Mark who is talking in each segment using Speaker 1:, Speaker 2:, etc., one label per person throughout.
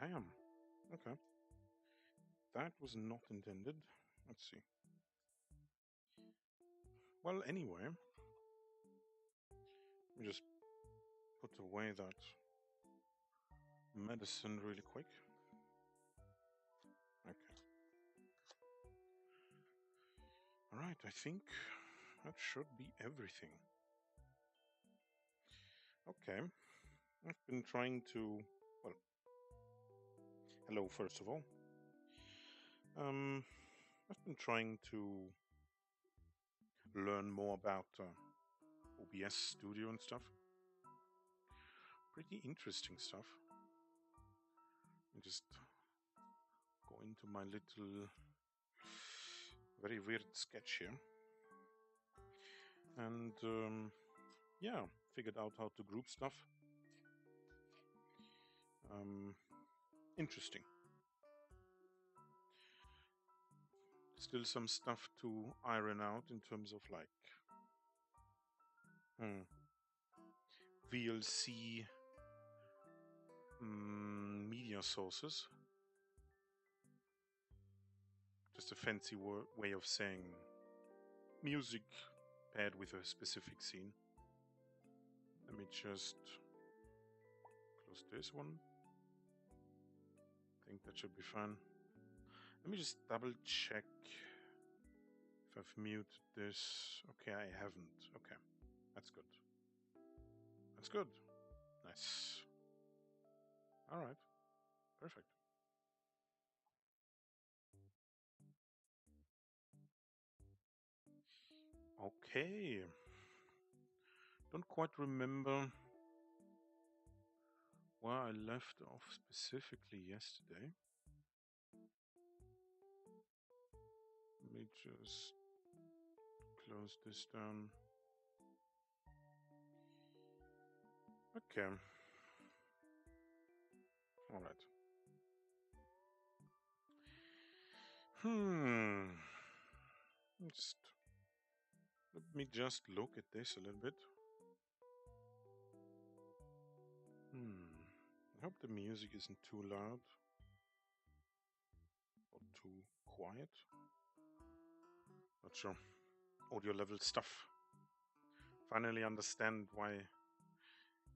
Speaker 1: Damn. Okay. That was not intended. Let's see. Well, anyway, let me just put away that medicine really quick. Okay. All right, I think that should be everything. Okay. I've been trying to, well, hello, first of all. I've been trying to learn more about OBS Studio and stuff. Pretty interesting stuff. I just go into my little very weird sketch here. And yeah, figured out how to group stuff. Interesting. Still some stuff to iron out in terms of like VLC media sources. Just a fancy way of saying music paired with a specific scene. Let me just close this one. I think that should be fine. Let me just double check if I've muted this. Okay, I haven't. Okay, that's good. That's good. Nice. All right, perfect. Okay. Don't quite remember where I left off specifically yesterday. Let me just close this down. Okay. All right. Let me just look at this a little bit. I hope the music isn't too loud or too quiet. Not sure. Audio level stuff. Finally understand why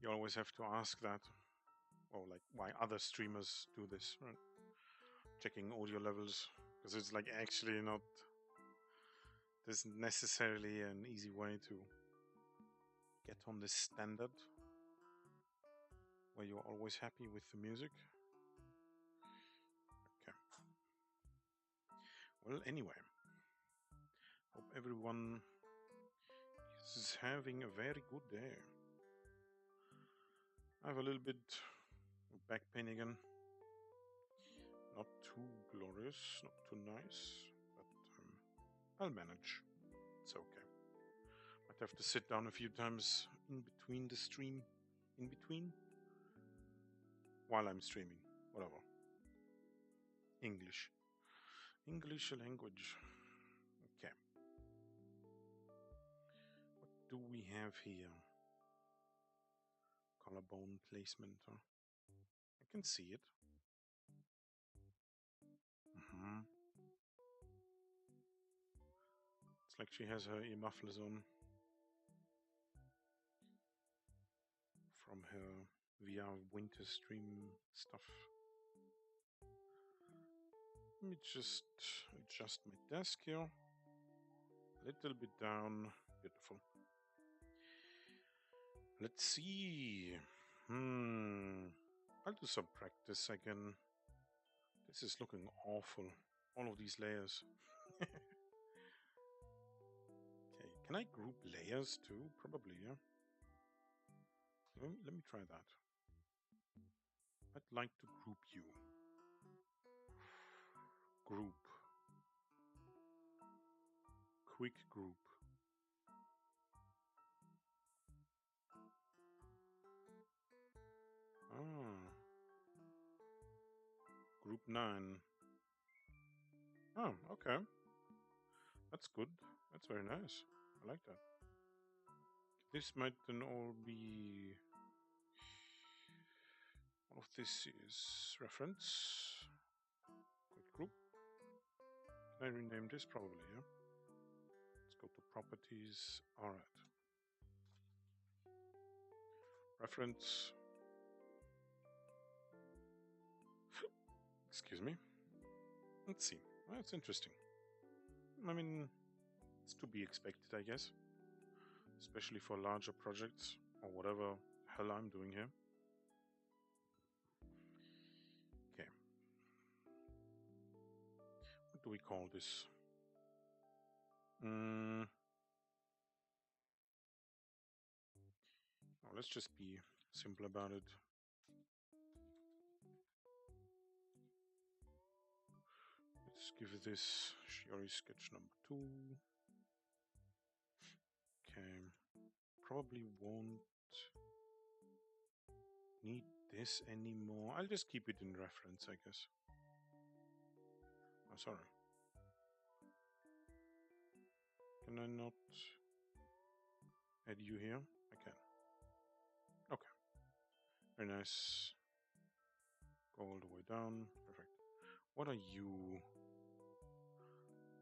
Speaker 1: you always have to ask that. Or like why other streamers do this, right? Checking audio levels. Because it's like actually not... There's necessarily an easy way to get on this standard where you're always happy with the music. Okay. Well, anyway. Hope everyone is having a very good day. I have a little bit of back pain again. Not too glorious, not too nice, but I'll manage. It's okay. Might have to sit down a few times in between the stream. In between? While I'm streaming. Whatever. English. English language. Okay. What do we have here? Collarbone placement. Huh? I can see it. It's like she has her ear mufflers on from her VR winter stream stuff. Let me just adjust my desk here. A little bit down. Beautiful. Let's see. I'll do some practice again. This is looking awful. All of these layers. Okay, can I group layers too? Probably, yeah. Let me try that. I'd like to group you. Group. Quick group. Group 9. Oh, okay. That's good. That's very nice. I like that. This might then all be of this is reference. Quick group. Can I rename this? Probably, yeah. Let's go to properties. All right. Reference. Excuse me. Let's see. Well, that's interesting. I mean, it's to be expected, I guess. Especially for larger projects or whatever the hell I'm doing here. Okay. What do we call this? Oh, let's just be simple about it. Let's give this Shiori sketch number 2. Okay. Probably won't need this anymore. I'll just keep it in reference, I guess. Oh, sorry. Can I not add you here? I can. Okay. Very nice. Go all the way down. Perfect. What are you?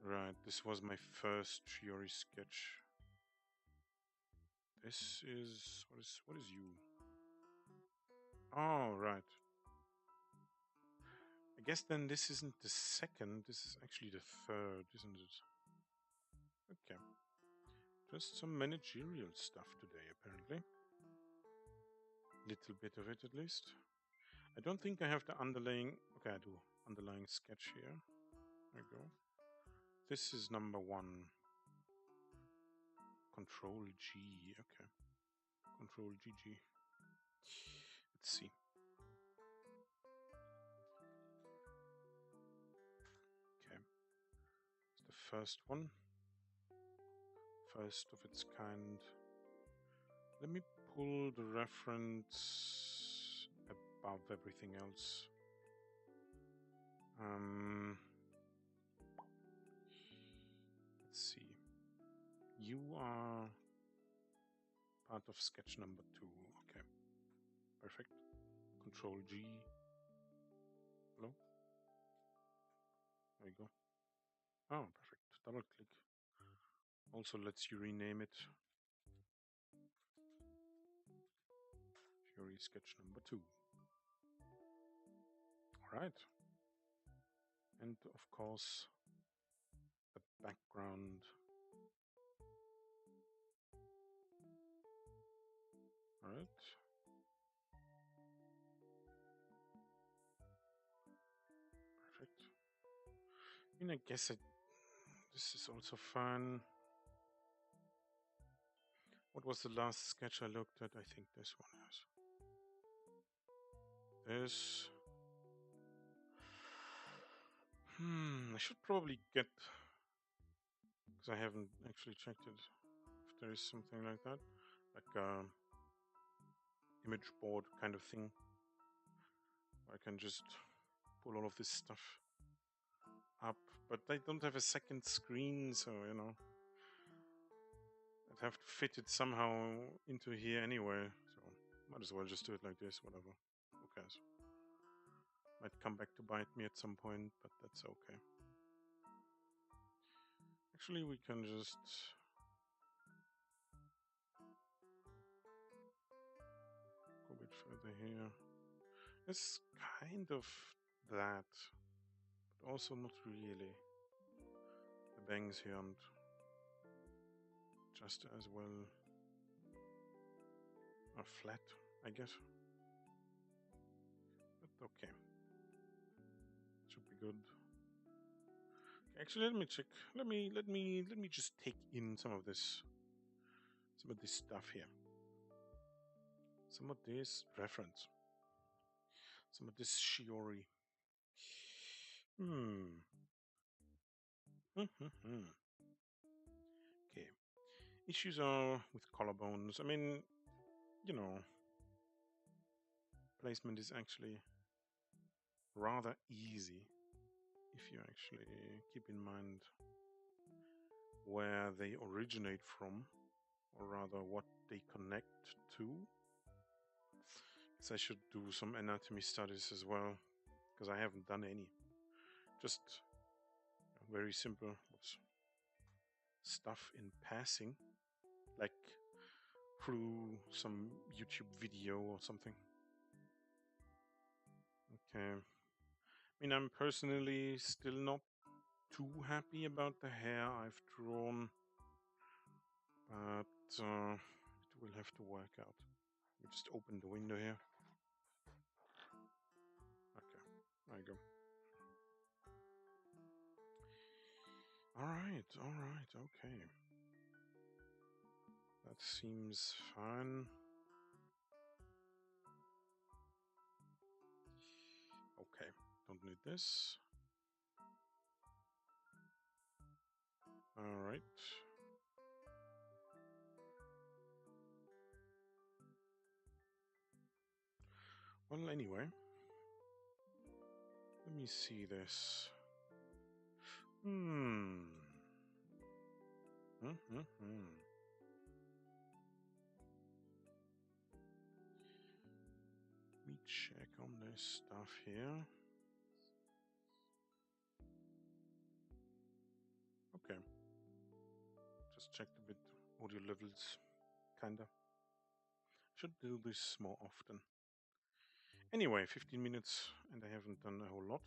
Speaker 1: Right, this was my first Shiori sketch. This is what is you? Oh, right. I guess then this isn't the second, this is actually the third, isn't it? Okay. Just some managerial stuff today, apparently. Little bit of it, at least. I don't think I have the underlying... Okay, I do. Underlying sketch here. There we go. This is number 1. Control G. Okay. Control GG. Let's see. Okay. It's the first one. First of its kind. Let me pull the reference above everything else. Let's see. You are part of sketch number 2. Okay. Perfect. Control G. Hello? There you go. Oh, perfect. Double click. Also lets you rename it. Shiori sketch number 2. Alright. And of course, the background. Alright. Perfect. I mean, I guess this is also fun. What was the last sketch I looked at? I think this one is. This. I should probably get, because I haven't actually checked it, if there is something like that, like a image board kind of thing, where I can just pull all of this stuff up, but I don't have a second screen, so you know, I'd have to fit it somehow into here anyway, so might as well just do it like this, whatever, who cares. Might come back to bite me at some point, but that's okay. Actually, we can just go a bit further here. It's kind of that, but also not really. The bangs here aren't just as well are flat, I guess. But okay. Should be good. Okay, actually, let me check. Let me just take in some of this stuff here. Some of this reference. Some of this Shiori. Okay. Issues are with collarbones. I mean, you know, placement is actually rather easy if you actually keep in mind where they originate from, or rather what they connect to. I should do some anatomy studies as well, because I haven't done any. Just very simple stuff in passing, like through some YouTube video or something. Okay. I mean, I'm personally still not too happy about the hair I've drawn, but it will have to work out. Let me just open the window here. Okay, there you go. Alright, okay. That seems fine. Okay, don't need this. Alright. Well, anyway. Let me see this. Let me check on this stuff here. Okay. Just checked a bit audio levels, kinda. Should do this more often. Anyway, 15 minutes and I haven't done a whole lot.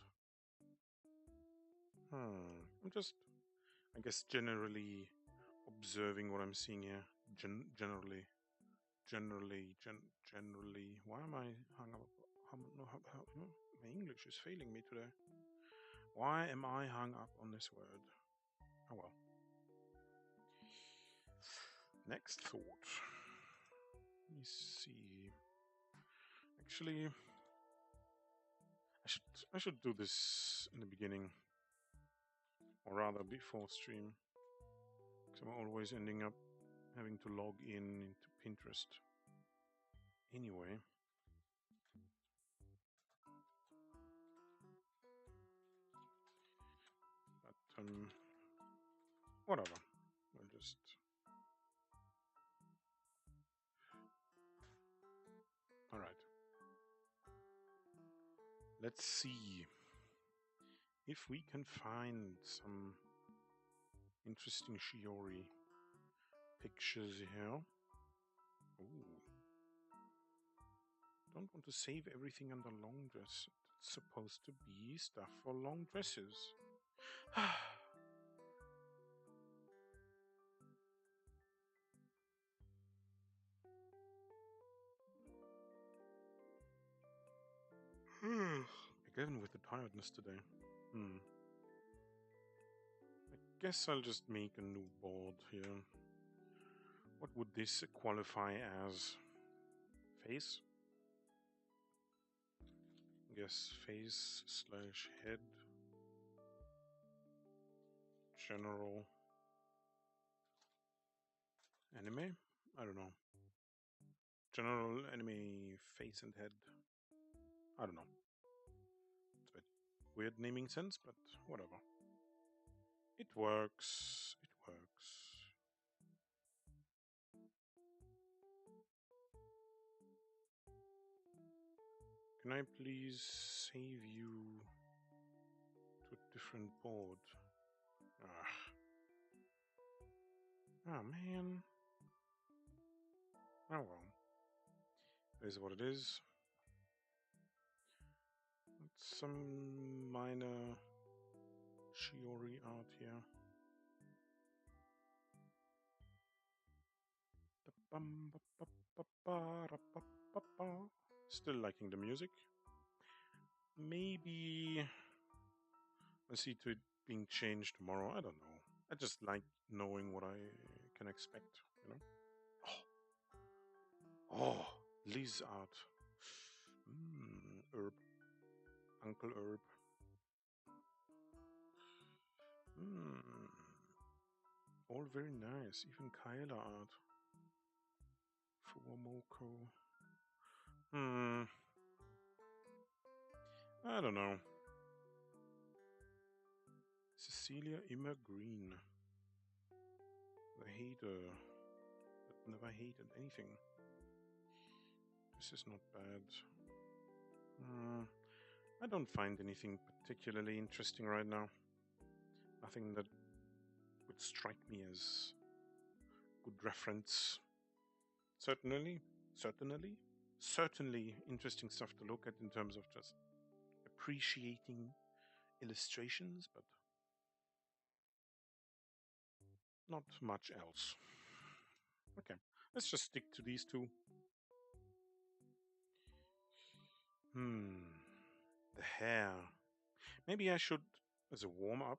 Speaker 1: I'm just, I guess, generally observing what I'm seeing here. Generally. Why am I hung up? My English is failing me today. Why am I hung up on this word? Oh well. Next thought. Let me see. Actually, I should do this in the beginning, or rather before stream, because I'm always ending up having to log in into Pinterest. Anyway. But whatever. I'll just. All right. Let's see if we can find some interesting Shiori pictures here. Ooh. Don't want to save everything under long dress. It's supposed to be stuff for long dresses. Again with the tiredness today. I guess I'll just make a new board here. What would this qualify as? Face? I guess face / head. General. Anime? I don't know. General anime face and head. I don't know. It's a bit weird naming sense, but whatever. It works. It works. Can I please save you to a different board? Oh man. Oh well. It is what it is. It's some minor Shiori art here. Still liking the music. Maybe I see to it being changed tomorrow. I don't know. I just like knowing what I can expect, you know? Oh, Liz art. Herb. Uncle Herb. All very nice. Even Kyla art. Fuomoko. I don't know. Cecilia Immer Green. The hater that never hated anything. This is not bad. I don't find anything particularly interesting right now. Nothing that would strike me as good reference. Certainly interesting stuff to look at in terms of just appreciating illustrations, but not much else. Okay, let's just stick to these two. The hair. Maybe I should, as a warm-up,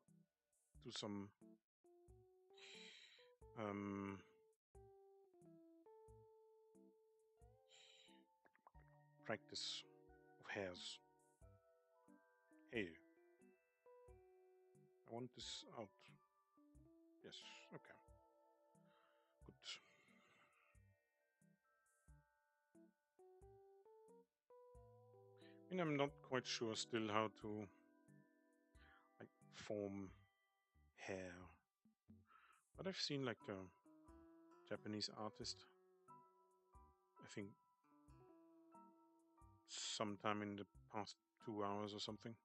Speaker 1: do some practice of hairs. Hey, I want this out. Yes, okay. Good. I mean, I'm not quite sure still how to form hair, but I've seen like a Japanese artist, I think sometime in the past 2 hours or something.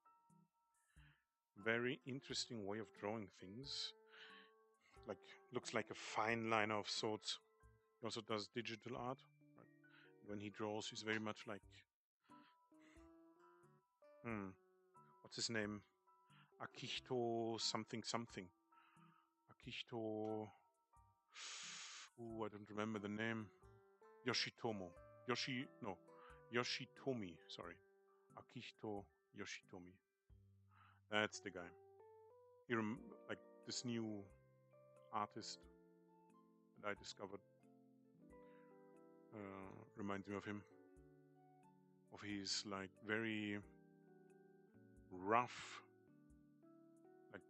Speaker 1: Very interesting way of drawing things. Like, looks like a fine liner of sorts. He also does digital art. Right? When he draws, he's very much like, what's his name? Akihito something something. Akihito. Ooh, I don't remember the name. Yoshitomi. Sorry. Akihito Yoshitomi. That's the guy. Like this new artist that I discovered reminds me of him. Of his like very rough, like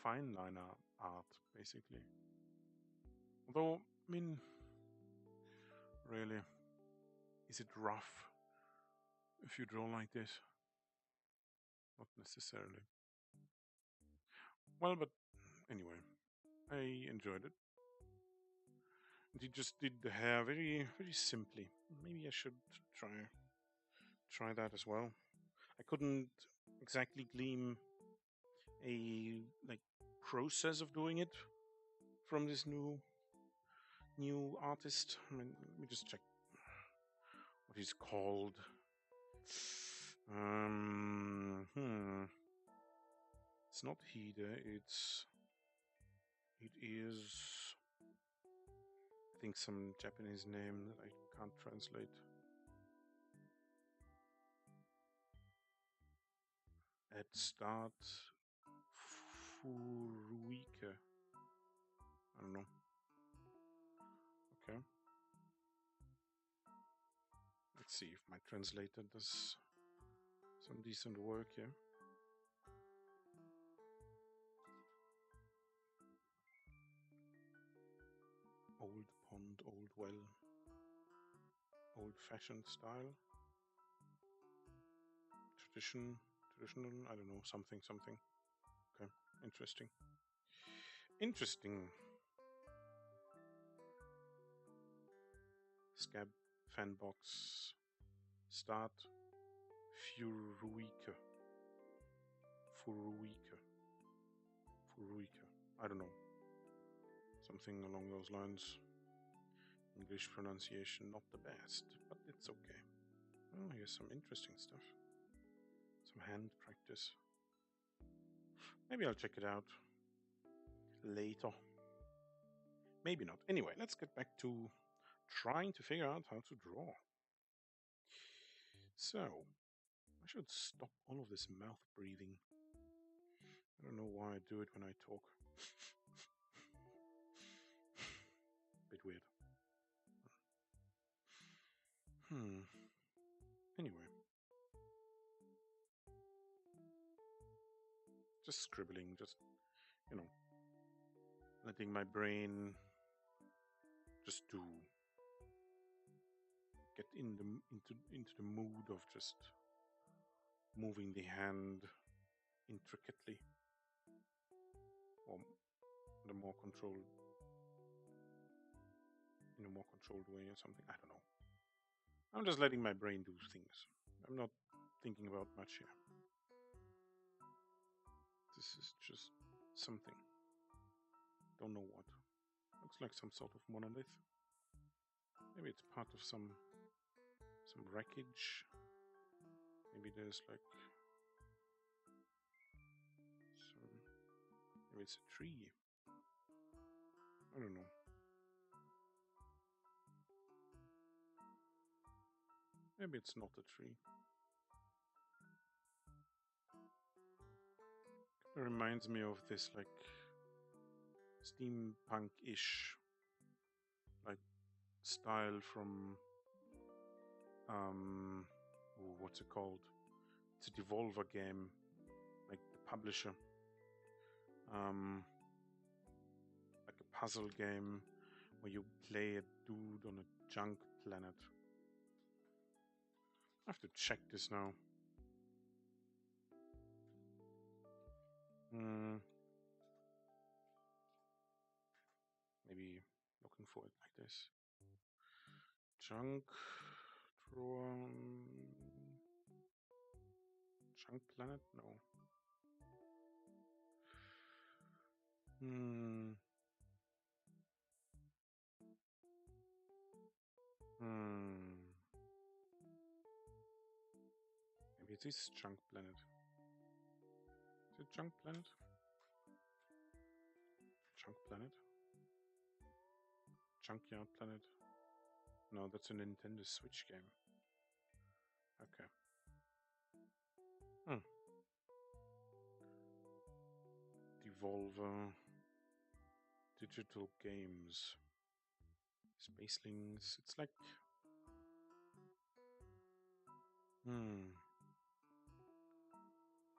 Speaker 1: fine liner art, basically. Although, I mean, really, is it rough if you draw like this? Not necessarily. Well, but anyway, I enjoyed it. And he just did the hair very, very simply. Maybe I should try that as well. I couldn't exactly glean a like process of doing it from this new artist. I mean, let me just check what he's called. It's not Hide. It is, I think, some Japanese name that I can't translate. At start Furuike. I don't know. Okay. Let's see if my translator does some decent work here. Old pond, old well. Old-fashioned style. Traditional, I don't know, something. Okay, interesting. Scab, fan box, start, Furuike. I don't know. Something along those lines. English pronunciation not the best, but it's okay. Oh, here's some interesting stuff. Some hand practice. Maybe I'll check it out later. Maybe not. Anyway, let's get back to trying to figure out how to draw. So, I should stop all of this mouth breathing. I don't know why I do it when I talk. Bit weird. Anyway. Just scribbling, just, letting my brain just do. Get into the mood of just moving the hand intricately, or in a more controlled way or something. I don't know. I'm just letting my brain do things. I'm not thinking about much here. This is just something. Don't know what. Looks like some sort of monolith. Maybe it's part of some wreckage. Maybe there's like some. Maybe it's a tree. I don't know. Maybe it's not a tree. It reminds me of this like steampunk-ish like style from what's it called? It's a Devolver game, like the publisher. Like a puzzle game where you play a dude on a junk planet. I have to check this now. Maybe looking for it like this. Junk drawer. Junk planet? No. Maybe it is Junk Planet. Is it Junk Planet? Junk Planet? Junkyard Planet? No, that's a Nintendo Switch game. Okay. Devolver Digital Games. Spacelings. It's like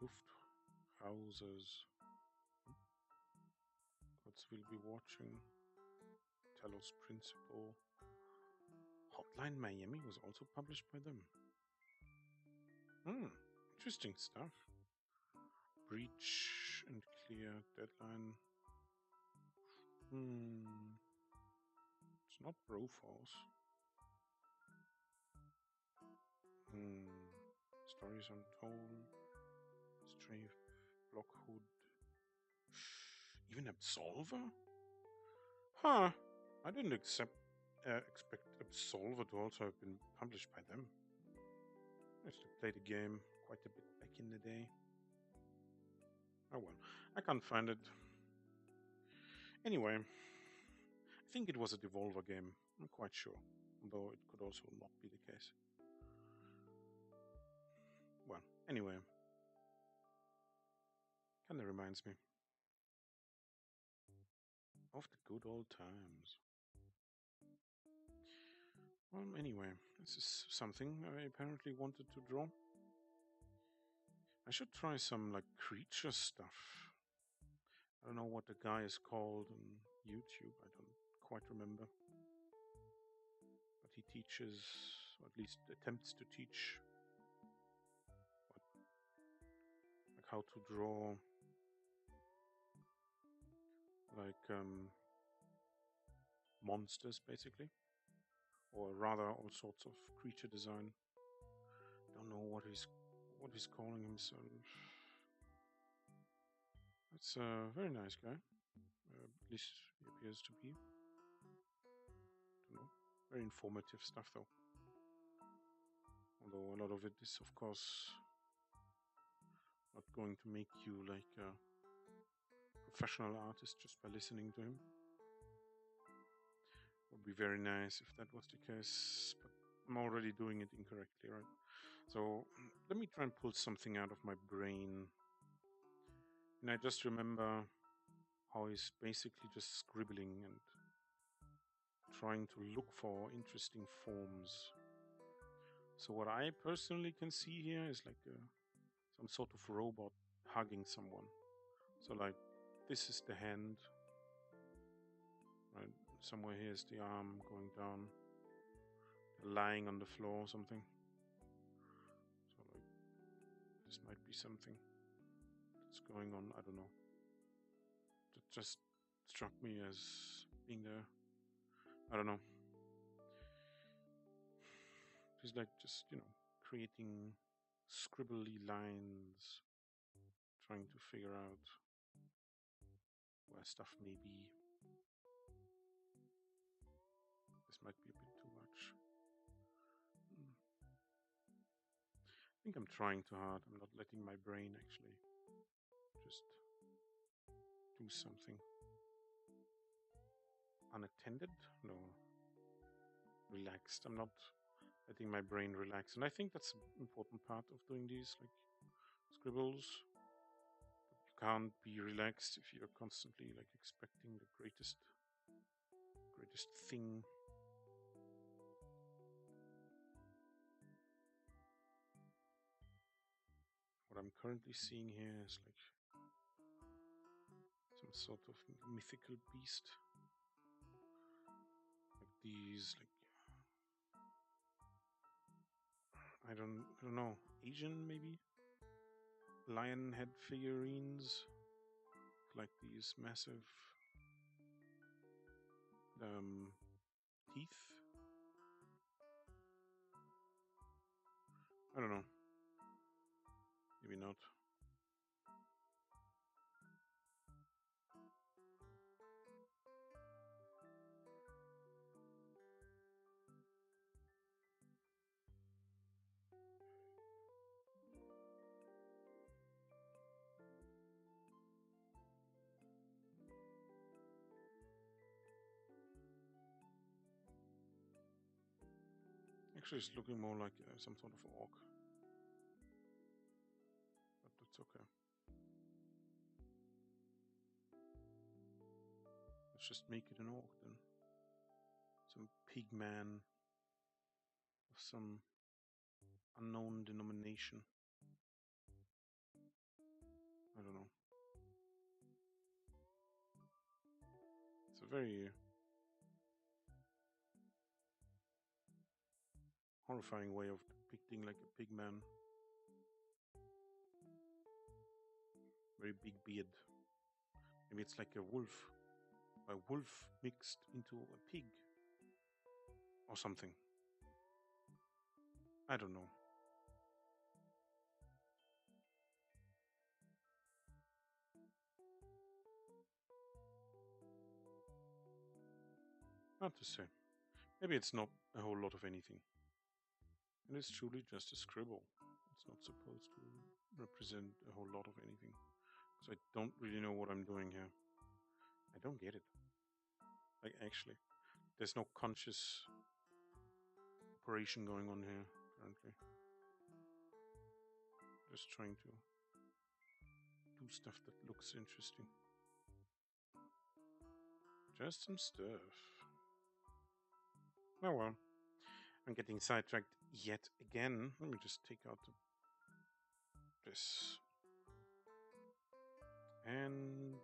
Speaker 1: Luft Houses. Gods will be watching. Talos Principle. Hotline Miami was also published by them. Interesting stuff. Breach and Clear Deadline. It's not Broforce. Stories Untold. Strafe. Blockhood. Even Absolver? Huh. I didn't expect Absolver to also have been published by them. I used to play the game quite a bit back in the day. Oh well, I can't find it. Anyway, I think it was a Devolver game, I'm quite sure, although it could also not be the case. Well, anyway, kinda reminds me of the good old times. Well, anyway, this is something I apparently wanted to draw. I should try some like creature stuff. I don't know what the guy is called on YouTube. I don't quite remember. But he teaches, or at least attempts to teach, like how to draw like monsters, basically, or rather all sorts of creature design. Don't know what he's calling himself. It's a very nice guy. At least he appears to be. Don't know. Very informative stuff, though. Although a lot of it is, of course, not going to make you like a professional artist just by listening to him. Would be very nice if that was the case, but I'm already doing it incorrectly, right? So let me try and pull something out of my brain. And I just remember how he's basically just scribbling and trying to look for interesting forms. So what I personally can see here is like some sort of robot hugging someone. So like this is the hand, right? Somewhere here is the arm going down, lying on the floor or something. So like this might be something that's going on. I don't know. It just struck me as being there. I don't know. It's like just, creating scribbly lines, trying to figure out where stuff may be. This might be a bit too much. I think I'm trying too hard. I'm not letting my brain actually just do something. Unattended? No. Relaxed. I'm not letting my brain relax. And I think that's an important part of doing these, like, scribbles. You can't be relaxed if you're constantly, like, expecting the greatest thing. What I'm currently seeing here is like some sort of mythical beast. Like these, like, I don't know, Asian maybe? Lion head figurines. Like these massive teeth. I don't know. Maybe not. Actually, it's looking more like some sort of orc. But that's okay. Let's just make it an orc then. Some pig man of some unknown denomination. I don't know. It's a very horrifying way of depicting like a pig man. Very big beard. Maybe it's like a wolf. A wolf mixed into a pig. Or something. I don't know. Hard to say. Maybe it's not a whole lot of anything. And it's truly just a scribble. It's not supposed to represent a whole lot of anything. Because I don't really know what I'm doing here. I don't get it. Like, actually, there's no conscious operation going on here currently. Just trying to do stuff that looks interesting. Just some stuff. Oh well. I'm getting sidetracked yet again. Let me just take out this. And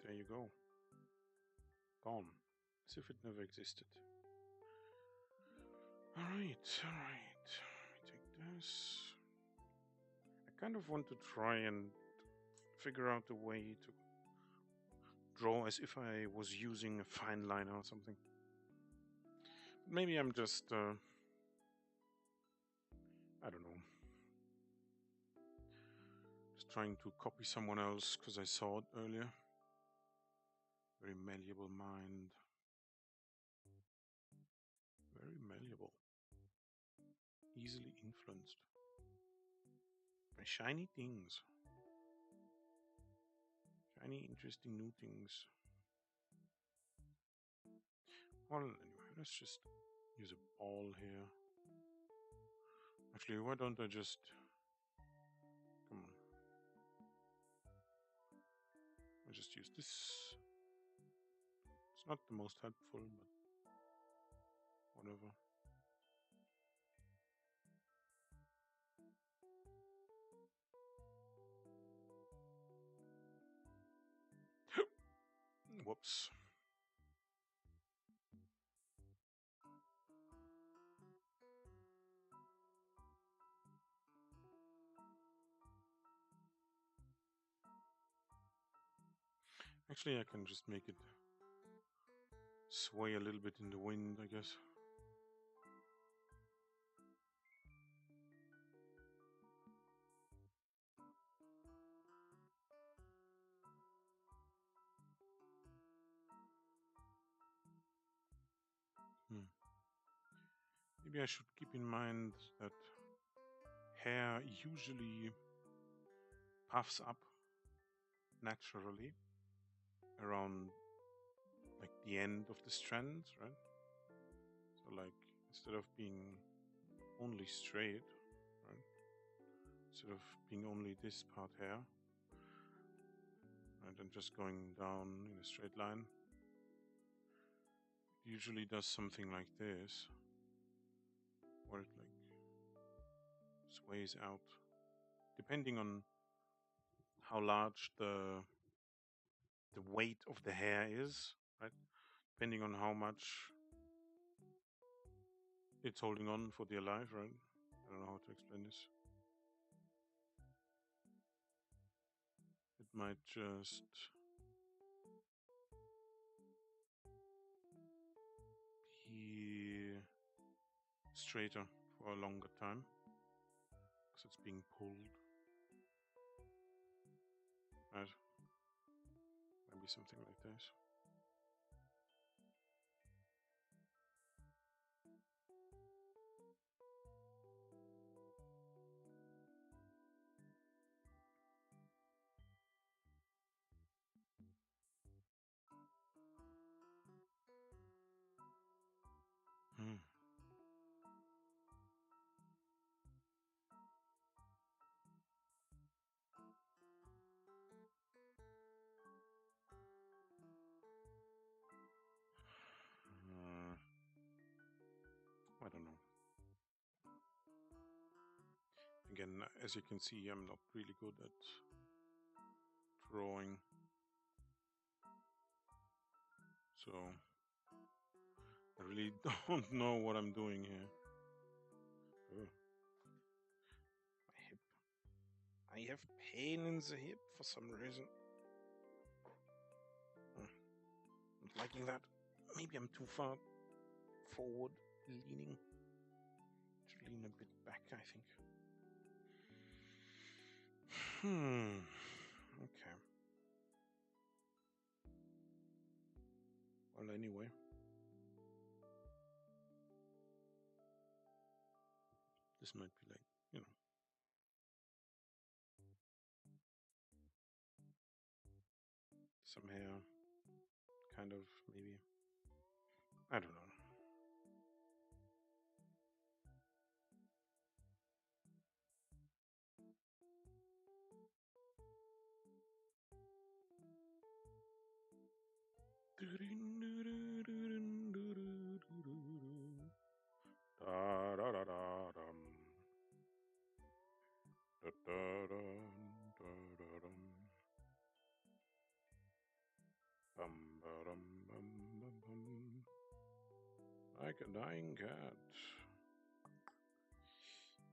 Speaker 1: there you go. Gone. As if it never existed. Alright. Let me take this. I kind of want to try and figure out a way to draw as if I was using a fine liner or something. Maybe I'm just, I don't know. Just trying to copy someone else because I saw it earlier. Very malleable mind. Very malleable. Easily influenced by shiny things. Shiny, interesting new things. Well, anyway, let's just use a ball here. Actually, why don't I just... Come on. I just use this. It's not the most helpful, but whatever. Whoops. Actually, I can just make it sway a little bit in the wind, I guess. Maybe I should keep in mind that hair usually puffs up naturally around like the end of the strands, right? So like instead of being only straight, right? Instead of being only this part hair, right, and just going down in a straight line, it usually does something like this, where it like sways out, depending on how large the weight of the hair is, right? Depending on how much it's holding on for dear life, right? I don't know how to explain this. It might just be straighter for a longer time because it's being pulled, right? Maybe something like this. Hmm. I don't know. Again, as you can see, I'm not really good at drawing, so I really don't know what I'm doing here. Oh, my hip. I have pain in the hip for some reason. Not liking that. Maybe I'm too far forward leaning. Should lean a bit back, I think. Okay. Well, anyway. This might be like, some hair, kind of, maybe. I don't know. Like a dying cat.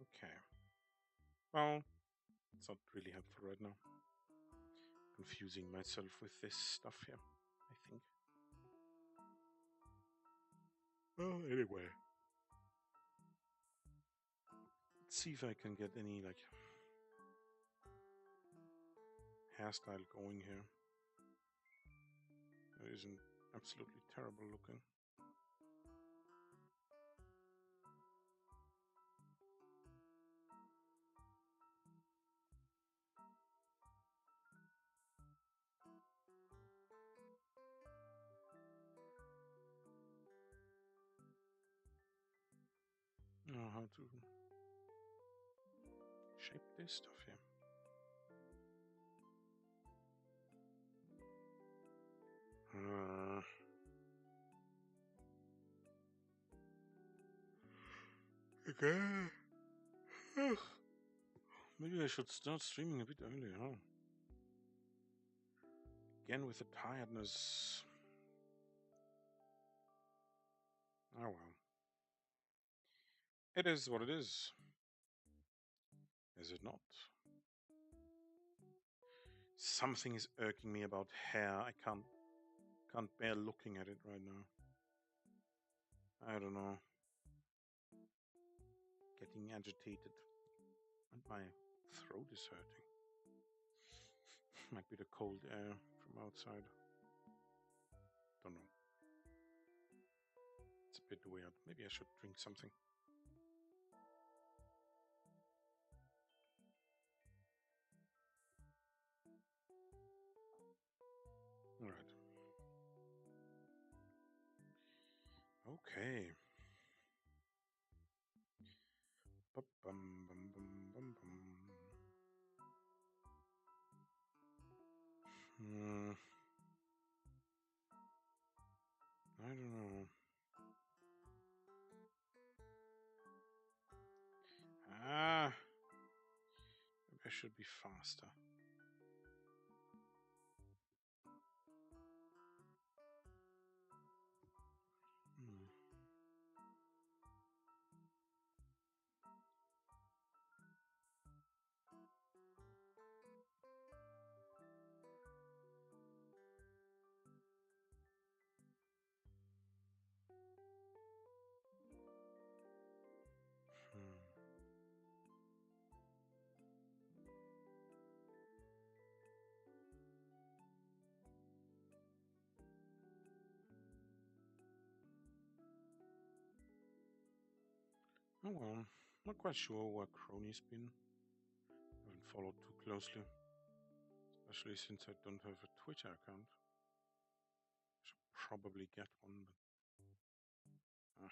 Speaker 1: Okay. Well, it's not really helpful right now. Confusing myself with this stuff here, I think. Well, anyway. Let's see if I can get any, like, hairstyle going here. It isn't absolutely terrible looking. Know how to shape this stuff here. Okay. Maybe I should start streaming a bit earlier, huh? Again with the tiredness. Oh well. It is what it is. Is it not? Something is irking me about hair. I can't bear looking at it right now. I don't know. Getting agitated. And my throat is hurting. Might be the cold air from outside. Don't know. It's a bit weird. Maybe I should drink something. Okay. Bum, bum, bum, bum, bum. I don't know. Maybe I should be faster. Oh well, not quite sure where Crony's been. Haven't followed too closely, especially since I don't have a Twitter account. Should probably get one, but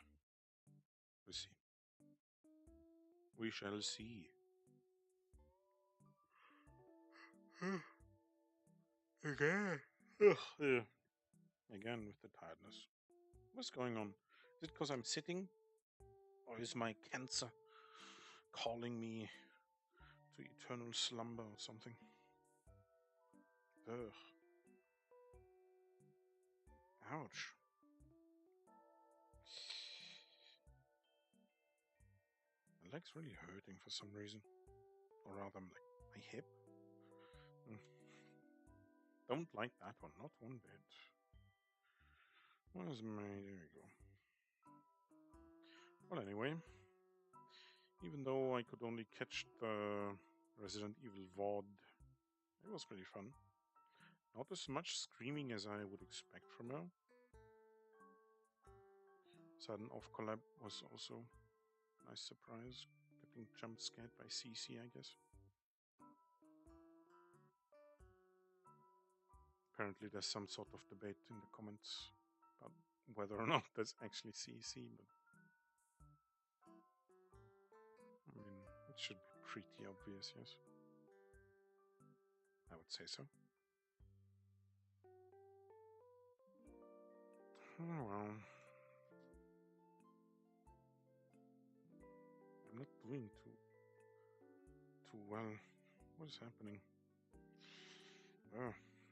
Speaker 1: we'll see. We shall see. Again. Ugh, yeah. Again with the tiredness. What's going on? Is it because I'm sitting? Or is my cancer calling me to eternal slumber or something? Ugh. Ouch. My leg's really hurting for some reason. Or rather, like my hip. Don't like that one, not one bit. Where's my... There we go. Well, anyway. Even though I could only catch the Resident Evil VOD, it was pretty fun. Not as much screaming as I would expect from her. Sudden off collab was also a nice surprise. Getting jump scared by CC, I guess. Apparently there's some sort of debate in the comments about whether or not that's actually CC, but I mean, it should be pretty obvious, yes. I would say so. Oh well. I'm not doing too well. What is happening?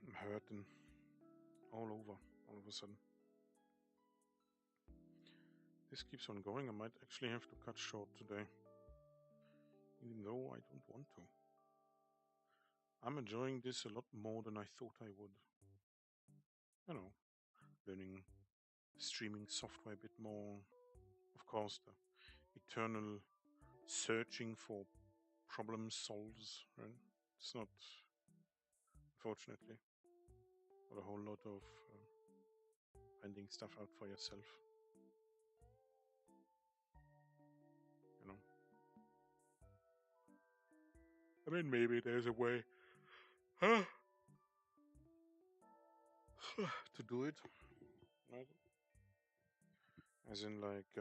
Speaker 1: I'm hurting all over, all of a sudden. This keeps on going. I might actually have to cut short today, even though I don't want to. I'm enjoying this a lot more than I thought I would. You know, learning streaming software a bit more. Of course, the eternal searching for problem solves, right? It's not, unfortunately, not a whole lot of finding stuff out for yourself. You know, I mean, maybe there's a way to do it, right? As in, like,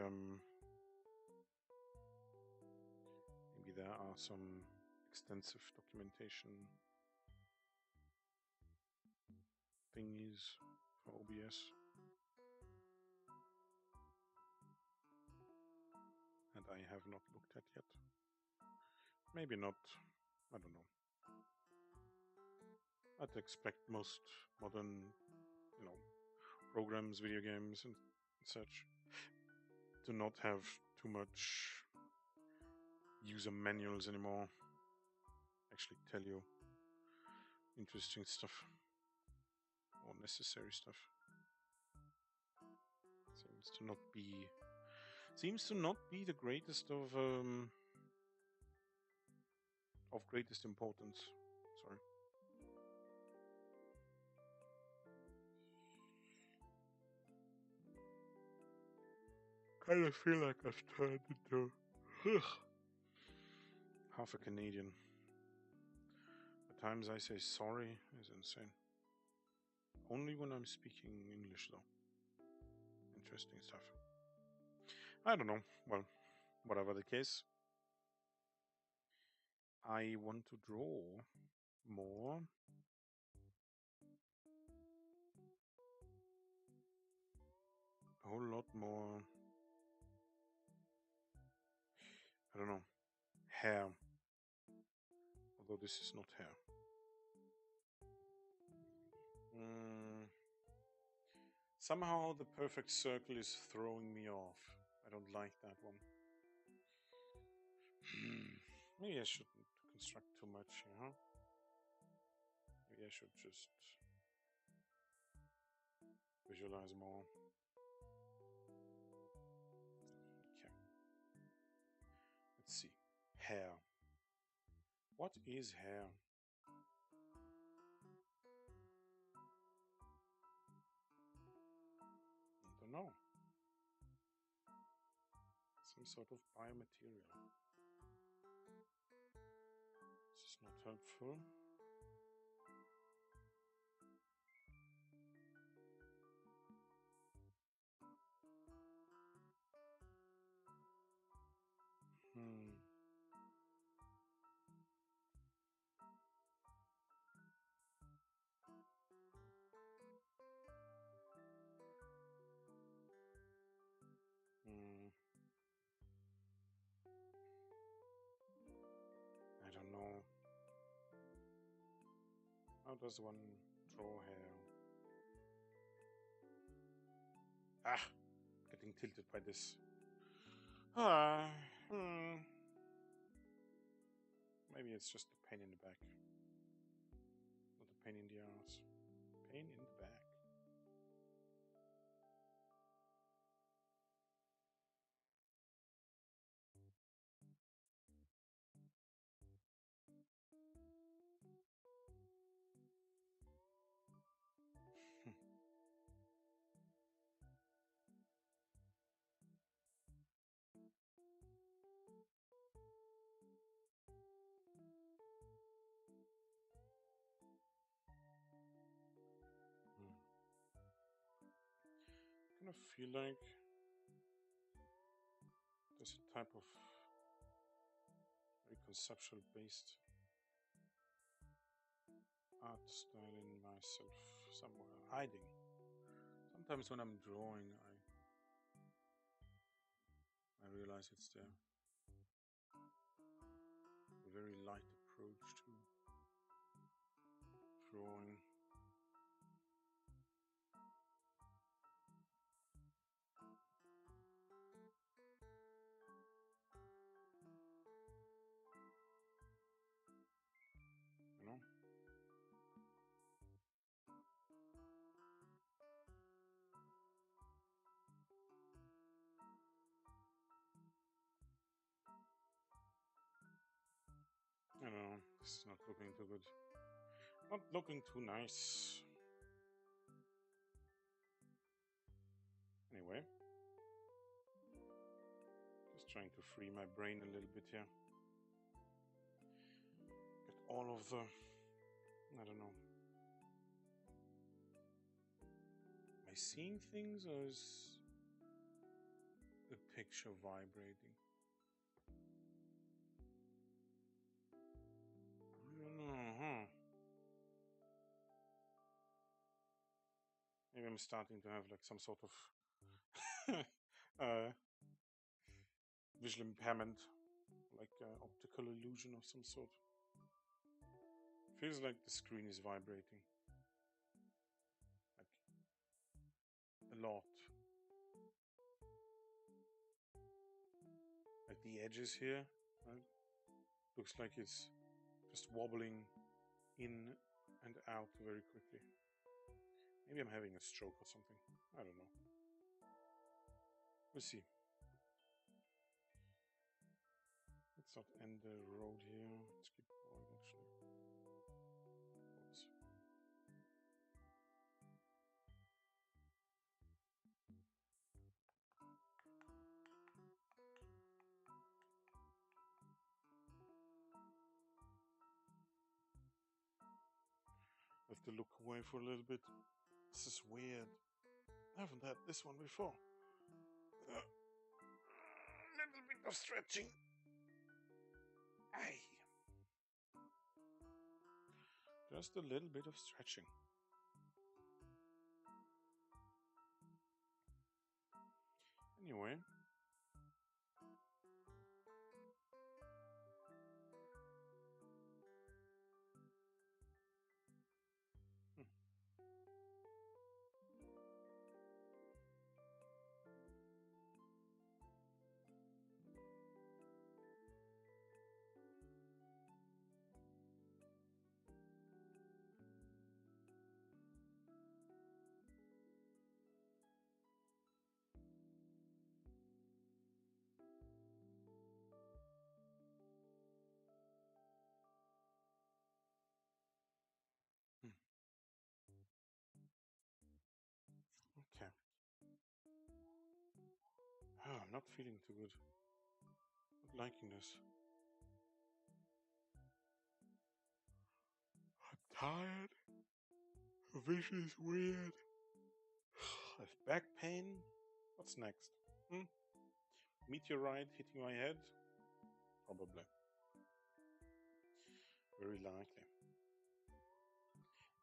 Speaker 1: maybe there are some extensive documentation thingies for OBS. And I have not looked at yet. Maybe not. I don't know. I'd expect most modern, you know, programs, video games, and such to not have too much user manuals anymore. Actually tell you interesting stuff or necessary stuff. Seems to not be the greatest of greatest importance. Sorry. Kind of feel like I've turned into half a Canadian. The times I say sorry is insane. Only when I'm speaking English, though. Interesting stuff. I don't know. Well, whatever the case, I want to draw more. A whole lot more. I don't know. Hair. Although this is not hair. Somehow the perfect circle is throwing me off. I don't like that one. Maybe I shouldn't construct too much here, huh? Maybe I should just visualize more. Okay. Let's see. Hair. What is hair? I don't know. Some sort of biomaterial. This is not helpful. Hmm. Hmm. I don't know. How does one draw hair? Ah! Getting tilted by this. Ah. Maybe it's just a pain in the back. Not a pain in the ass. Pain in the back. Kind of feel like there's a type of very conceptual based art style in myself somewhere hiding. Sometimes when I'm drawing, I realize it's there. A very light approach to drawing. You know? I don't know. This is not looking too good. Not looking too nice. Anyway. Just trying to free my brain a little bit here. Get all of the, I don't know. Am I seeing things or is the picture vibrating? I don't know, huh? Maybe I'm starting to have like some sort of visual impairment, like optical illusion of some sort. Feels like the screen is vibrating, like a lot. Like the edges here, right? Looks like it's just wobbling in and out very quickly. Maybe I'm having a stroke or something. I don't know. We'll see. Let's not end the road here. Let's keep going actually. Oops. Have to look away for a little bit. This is weird. I haven't had this one before. of stretching. Aye. Just a little bit of stretching. Anyway. Okay. Oh, I'm not feeling too good. Not liking this. I'm tired. The vision is weird. I have back pain. What's next? Meteorite hitting my head? Probably. Very likely.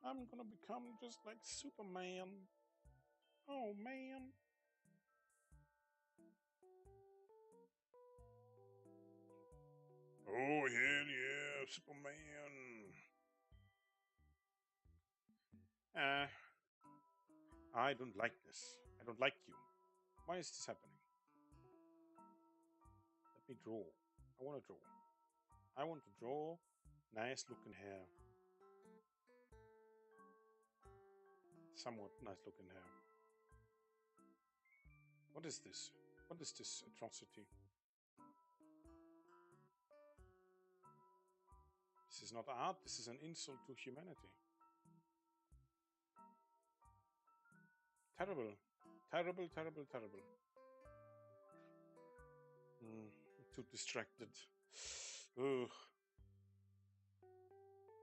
Speaker 1: I'm gonna become just like Superman. Oh man. Oh hell yeah, Superman. I don't like this. I don't like you. Why is this happening? Let me draw. I want to draw. I want to draw nice looking hair. Somewhat nice looking hair. What is this? What is this atrocity? This is not art, this is an insult to humanity. Terrible. Terrible, terrible, terrible. I'm too distracted. Ugh.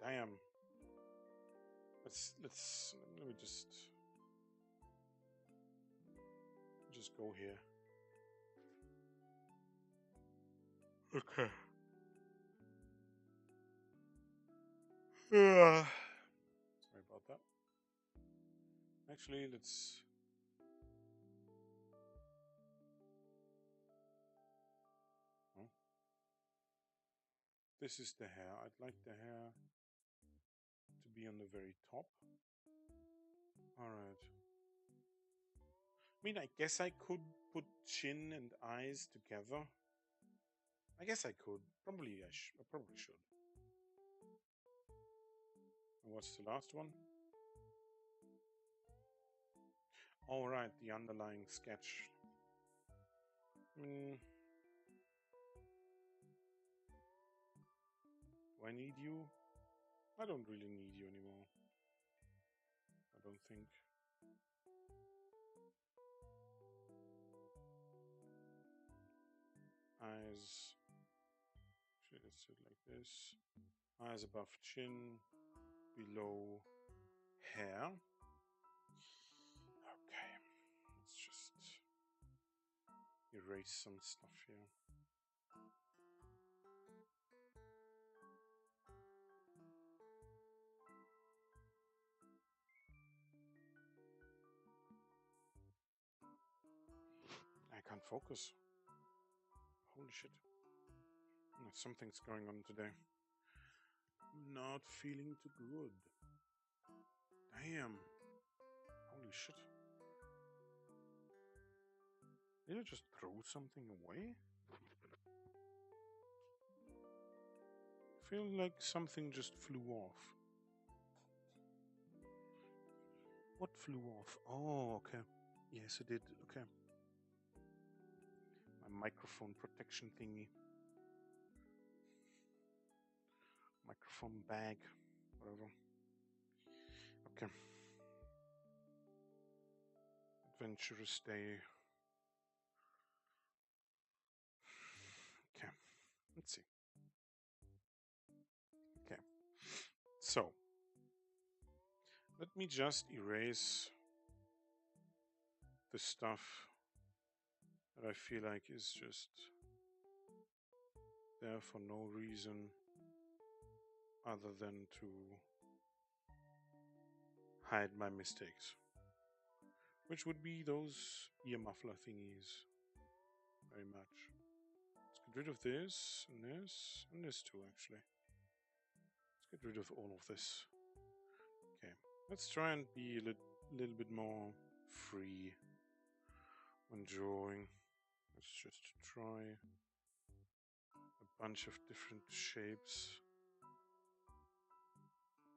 Speaker 1: Damn. Let me just go here. Okay. Sorry about that. Actually, let's. Oh. This is the hair. I'd like the hair to be on the very top. Alright. I mean, I guess I could put chin and eyes together. I guess I could. Probably I probably should. And what's the last one? All right, the underlying sketch. Do I need you? I don't really need you anymore. I don't think. Eyes. Actually, let's do it like this. Eyes above chin, below hair. Okay, let's just erase some stuff here. I can't focus. Holy shit. Something's going on today. Not feeling too good. Damn. Holy shit. Did I just throw something away? I feel like something just flew off. What flew off? Oh, okay. Yes, it did. Okay. My microphone protection thingy. Microphone bag. Whatever. Okay. Adventurous day. Okay. Let's see. Okay. So. Let me just erase the stuff that I feel like is just there for no reason other than to hide my mistakes, which would be those ear muffler thingies. Very much. Let's get rid of this and this too, actually. Let's get rid of all of this. Okay, let's try and be a little bit more free when drawing. Let's just try a bunch of different shapes.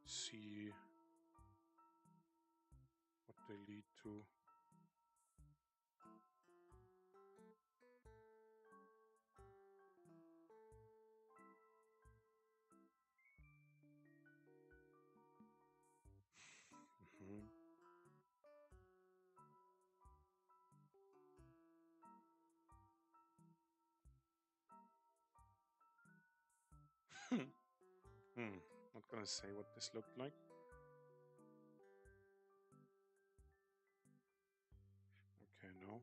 Speaker 1: See what they lead to. Not gonna say what this looked like. Okay, no.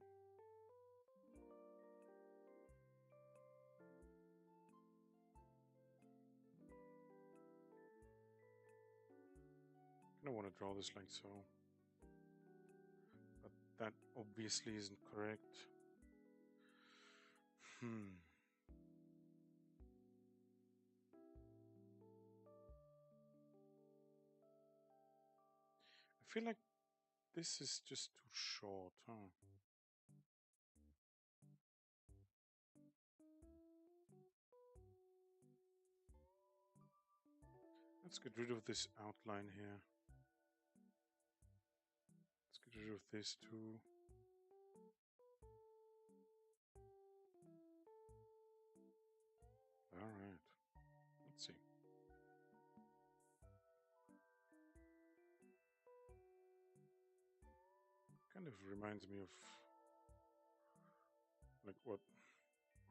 Speaker 1: I want to draw this like so, but that obviously isn't correct. I feel like this is just too short, huh? Let's get rid of this outline here. Let's get rid of this too. Alright, let's see. Kind of reminds me of like what?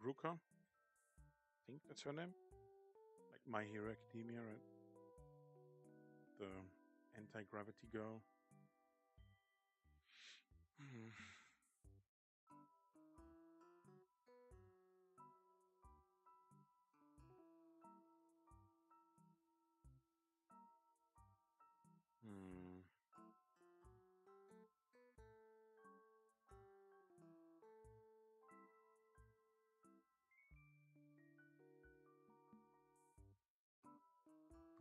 Speaker 1: Ruka? I think that's her name? Like My Hero Academia, right? The anti-gravity girl.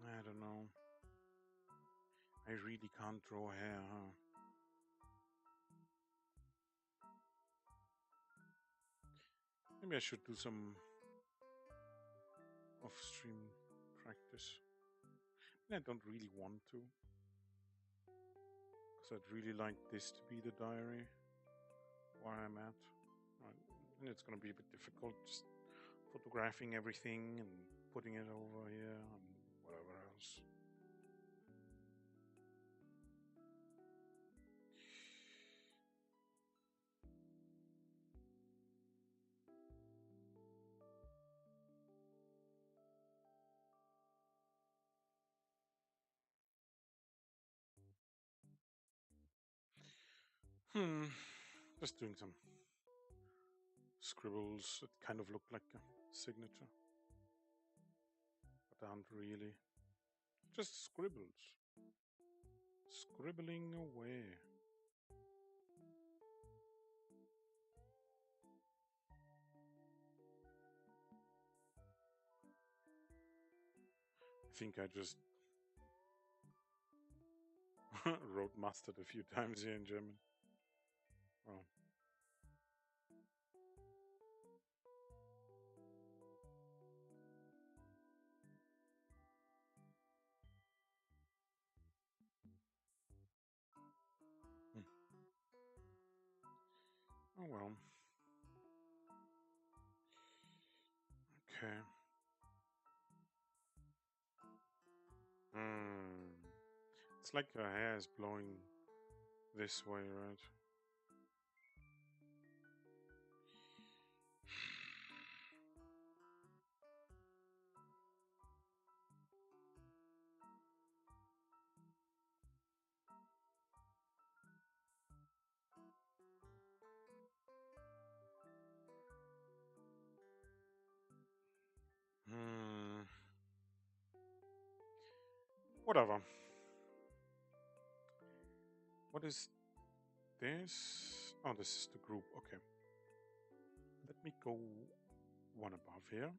Speaker 1: I don't know. I really can't draw hair, huh? Maybe I should do some off-stream practice. I don't really want to, because I'd really like this to be the diary where I'm at. And it's going to be a bit difficult just photographing everything and putting it over here and whatever else. Just doing some scribbles that kind of look like a signature, but aren't really. Just scribbles. Scribbling away. I think I just wrote mustard a few times here in German. Well. Oh well. Okay. It's like her hair is blowing this way, right? whatever. What is this? Oh, this is the group. Okay. Let me go one above here.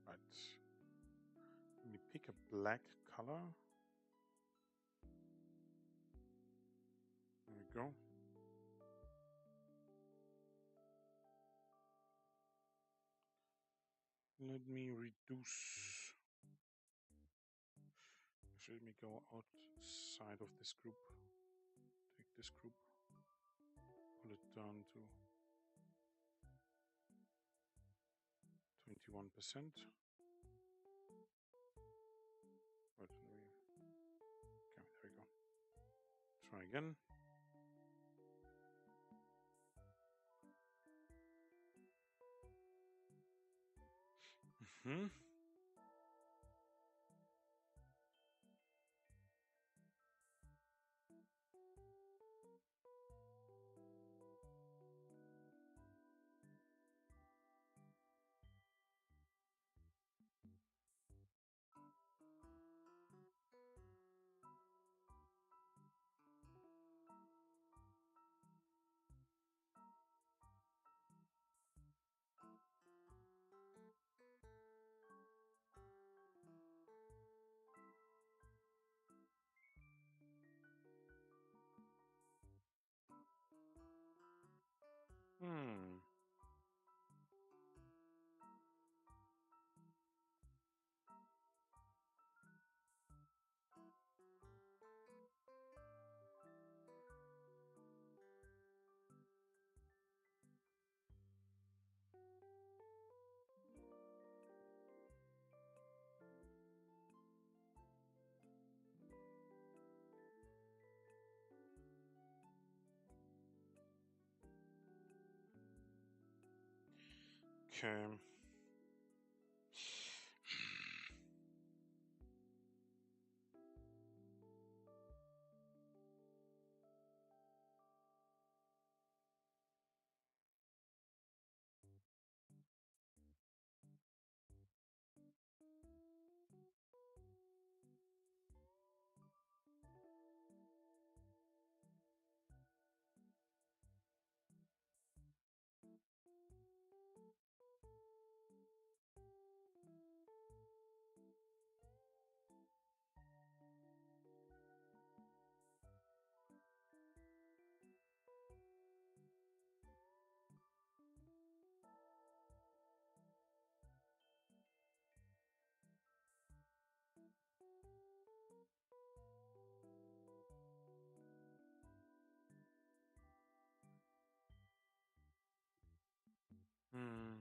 Speaker 1: Right. Let me pick a black color. There we go. Let me reduce. Actually, let me go outside of this group. Take this group, pull it down to 21%. Right, okay, there we go. Try again. Hmm. Hmm. Okay. Hmm.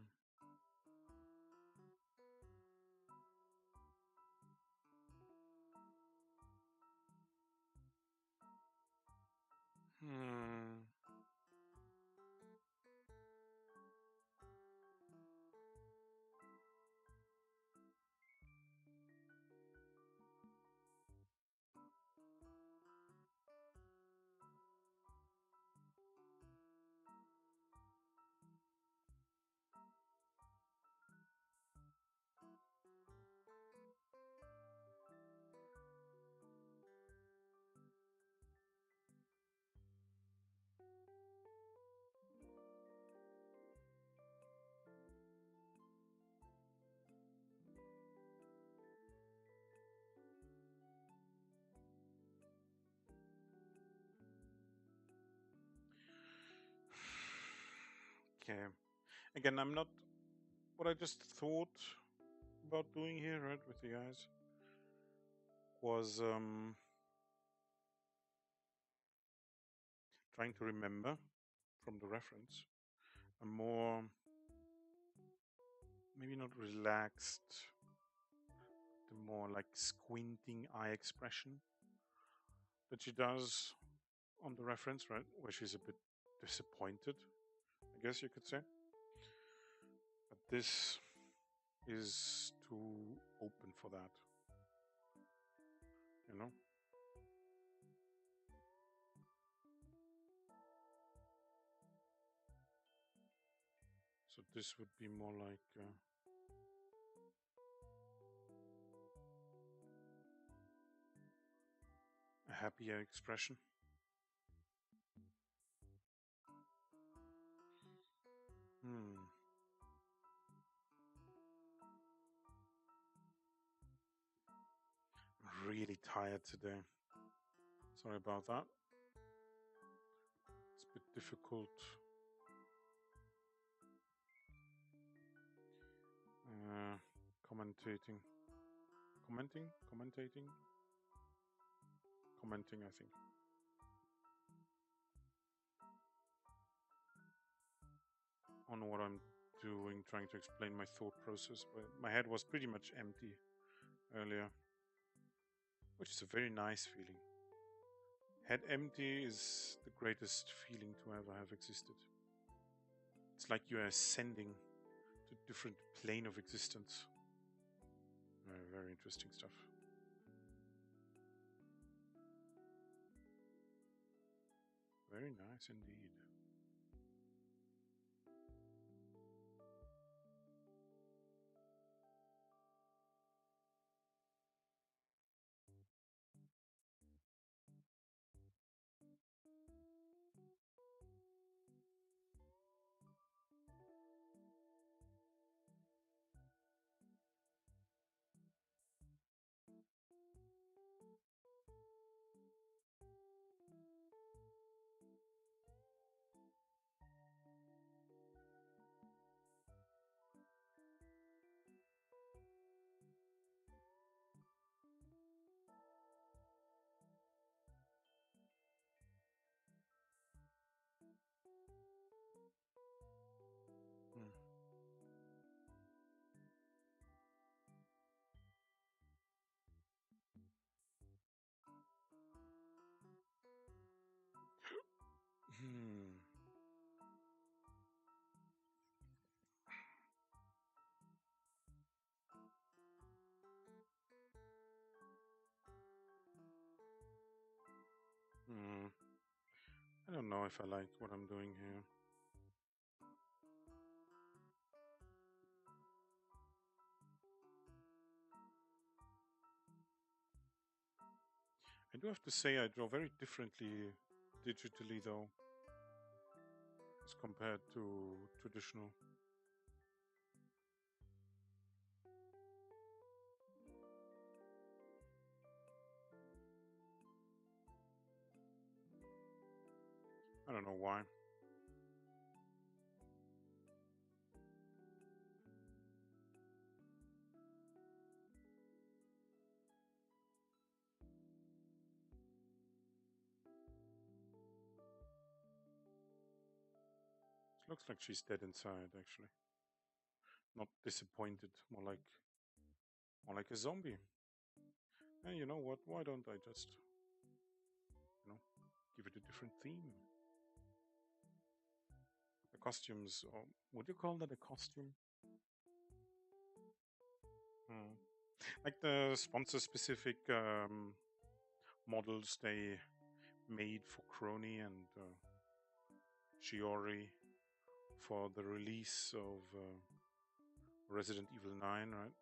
Speaker 1: Hmm. Okay. Again, I'm not. What I just thought about doing here, right, with you guys, was trying to remember from the reference a more, maybe not relaxed, the more like squinting eye expression that she does on the reference, right, where she's a bit disappointed, I guess you could say. But this is too open for that, you know? So this would be more like happier expression. Really tired today. Sorry about that. It's a bit difficult. Commentating. Commenting, I think. On what I'm doing, trying to explain my thought process, but my head was pretty much empty earlier, which is a very nice feeling. Head empty is the greatest feeling to ever have existed. It's like you are ascending to a different plane of existence. Very interesting stuff. Very nice indeed. I don't know if I like what I'm doing here. I do have to say I draw very differently digitally though, as compared to traditional. I don't know why. Looks like she's dead inside, actually. Not disappointed, more like a zombie. And you know what? Why don't I just, give it a different theme? The costumes, or would you call that a costume? Like the sponsor-specific models they made for Crony and Shiori for the release of Resident Evil 9, right?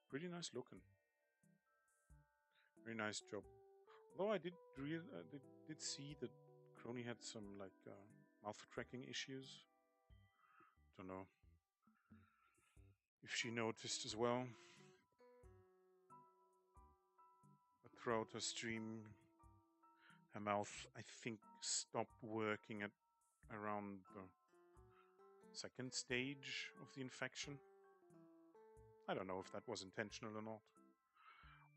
Speaker 1: Pretty nice looking. Very nice job. Although I did see that Crony had some mouth tracking issues. Don't know if she noticed as well. But throughout her stream, her mouth, I think, stopped working at around the second stage of the infection. I don't know if that was intentional or not.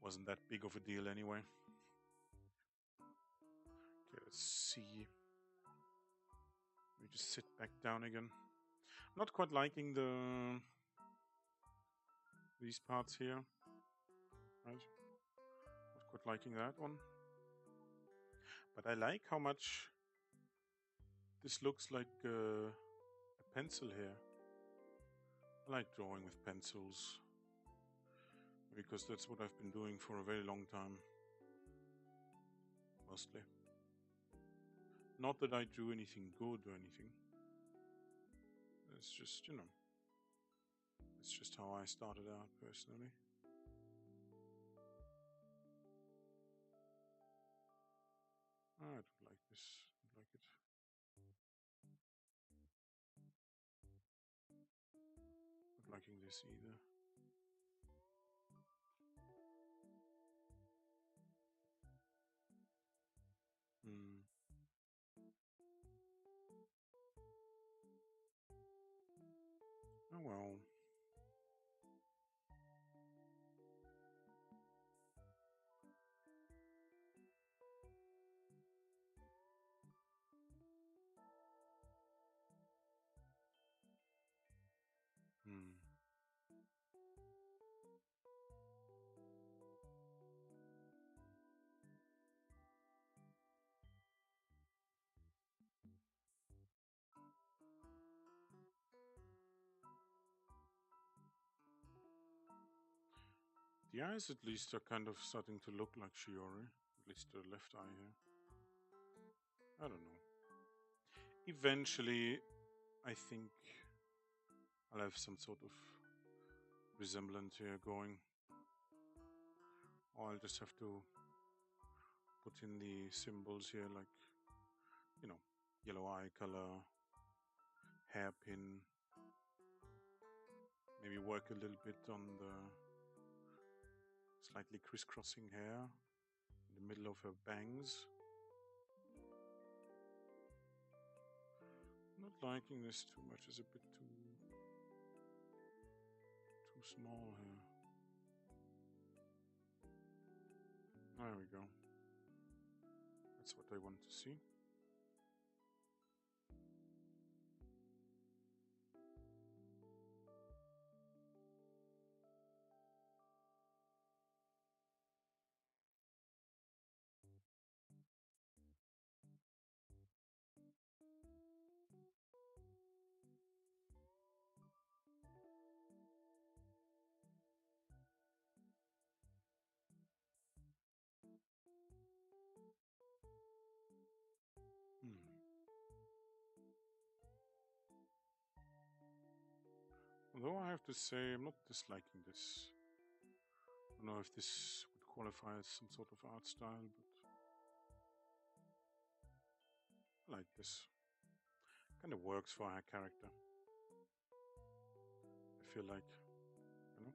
Speaker 1: Wasn't that big of a deal anyway. Okay, let's see. We just sit back down again. Not quite liking these parts here. Right? Not quite liking that one. But I like how much this looks like a pencil here. I like drawing with pencils, because that's what I've been doing for a very long time. Mostly. Not that I drew anything good or anything. It's just, it's just how I started out personally. liking this either. Hmm. Oh well. Hmm. The eyes, at least, are kind of starting to look like Shiori. At least the left eye here. I don't know. Eventually, I think I'll have some sort of resemblance here going. Or I'll just have to put in the symbols here, like, you know, yellow eye color, hairpin. Maybe work a little bit on the slightly crisscrossing hair in the middle of her bangs. Not liking this too much. It's a bit too small here. There we go. That's what I want to see. Hmm. Although I have to say, I'm not disliking this. I don't know if this would qualify as some sort of art style, but I like this. Kind of works for her character. I feel like, you know?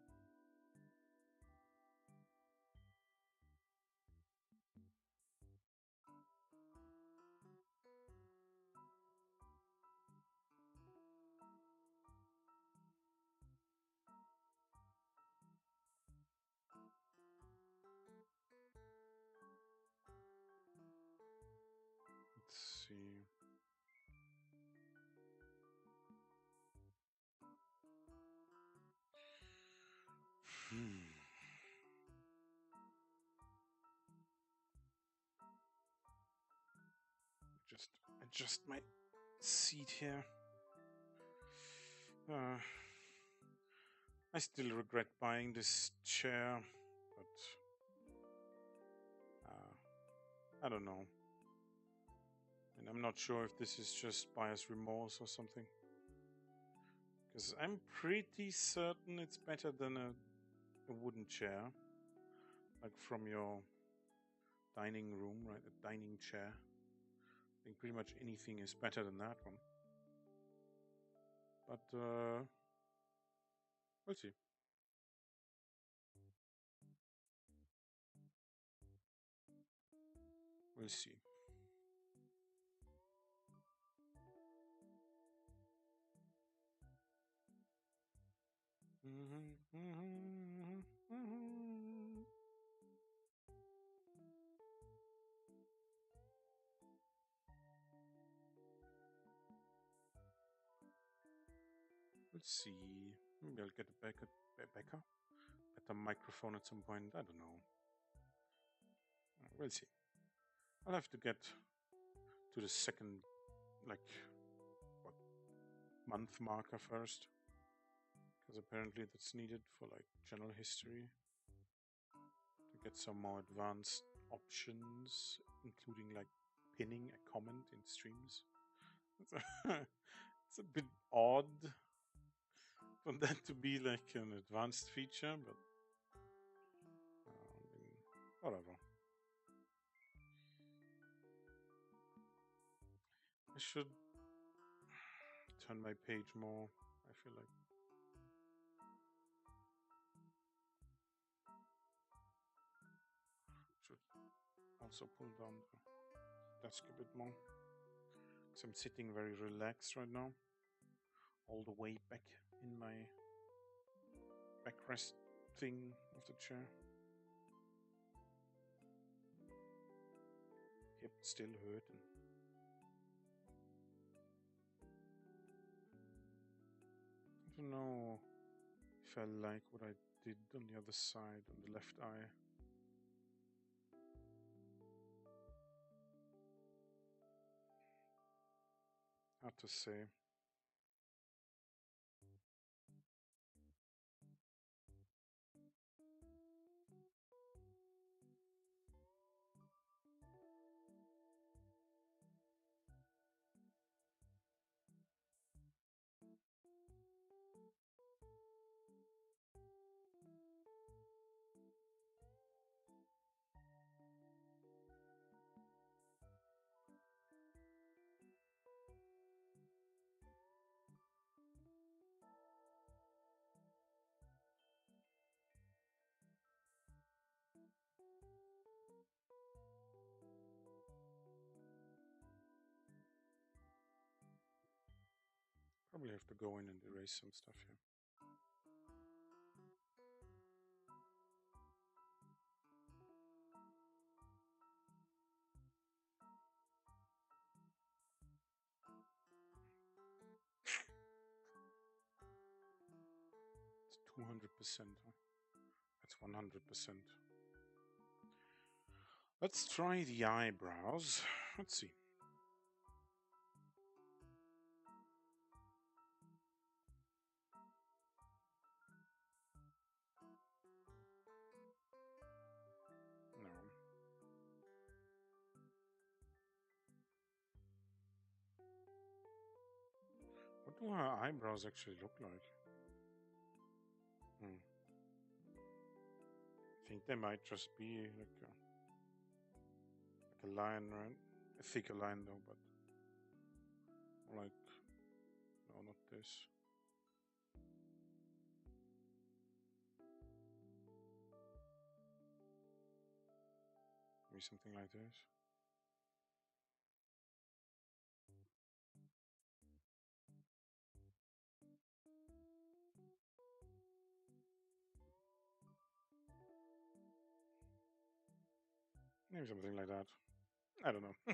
Speaker 1: Let's see. Hmm. Just adjust my seat here. I still regret buying this chair, but I don't know. And I'm not sure if this is just buyer's remorse or something. Because I'm pretty certain it's better than a wooden chair. Like from your dining room, right? A dining chair. I think pretty much anything is better than that one. But we'll see. We'll see. Let's see. Maybe I'll get a better microphone at some point. I don't know. We'll see. I'll have to get to the second, like, what, month marker first. Because apparently that's needed for, like, channel history. To get some more advanced options, including, like, pinning a comment in streams. It's a bit odd for that to be like an advanced feature, but whatever. I should turn my page more, I feel like. also pull down the desk a bit more. Because I'm sitting very relaxed right now. All the way back in my backrest thing of the chair. Hip still hurting. I don't know if I like what I did on the other side, on the left eye. Hard to say. Probably have to go in and erase some stuff here. It's 200%. Huh? That's 100%. Let's try the eyebrows. Let's see. No. What do her eyebrows actually look like? I think they might just be like a line, right? A thicker line though, but like, no, not this. Maybe something like this. Maybe something like that. I don't know.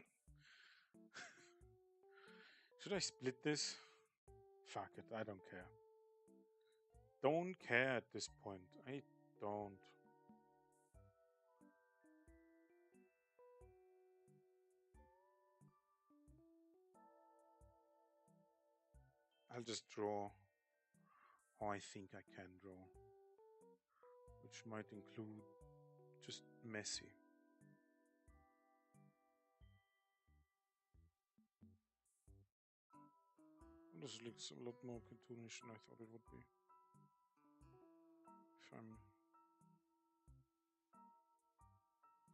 Speaker 1: Should I split this? Fuck it, I don't care. Don't care at this point. I don't. I'll just draw how I think I can draw, which might include just messy. This looks a lot more cartoonish than I thought it would be. If I'm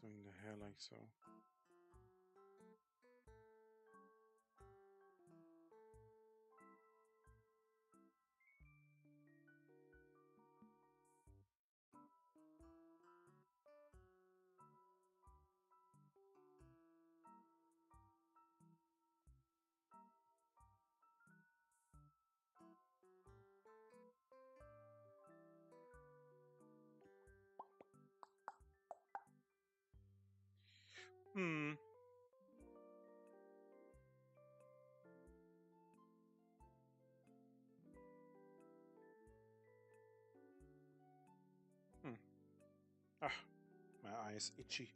Speaker 1: doing the hair like so. Hmm. Ah, my eye is itchy.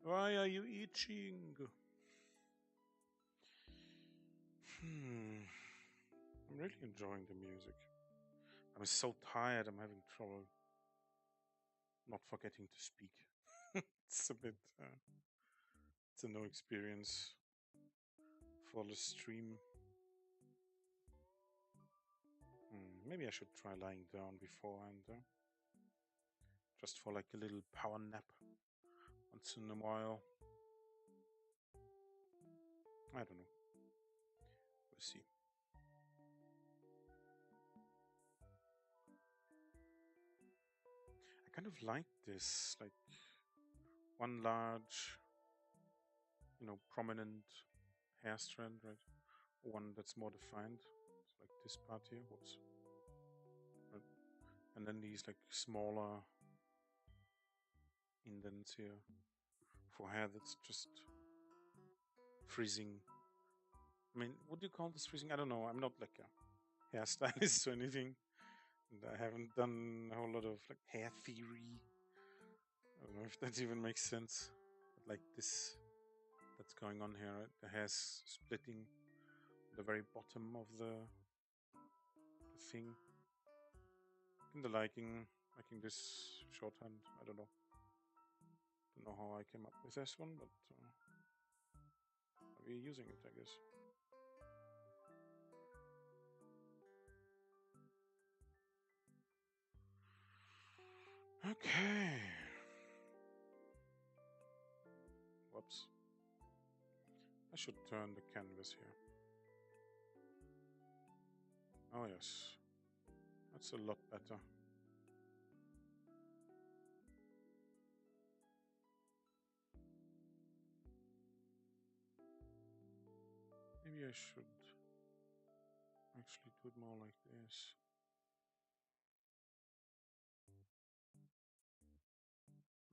Speaker 1: Why are you itching? I'm really enjoying the music. I'm so tired, I'm having trouble not forgetting to speak. It's a bit, it's a no experience for the stream. Maybe I should try lying down beforehand, just for like a little power nap once in a while. I don't know. We'll see. I kind of like this, like one large, prominent hair strand, right? One that's more defined, so like this part here. Whoops. Right. And then these like smaller indents here for hair that's just freezing. I mean, what do you call this freezing? I don't know. I'm not like a hairstylist or anything. And I haven't done a whole lot of like hair theory. I don't know if that even makes sense. But like this, that's going on here, right? The hair's splitting the very bottom of the thing. In the liking this shorthand. I don't know. Don't know how I came up with this one, but we're using it, I guess. Okay. Whoops. I should turn the canvas here. Oh yes. That's a lot better. Maybe I should actually do it more like this.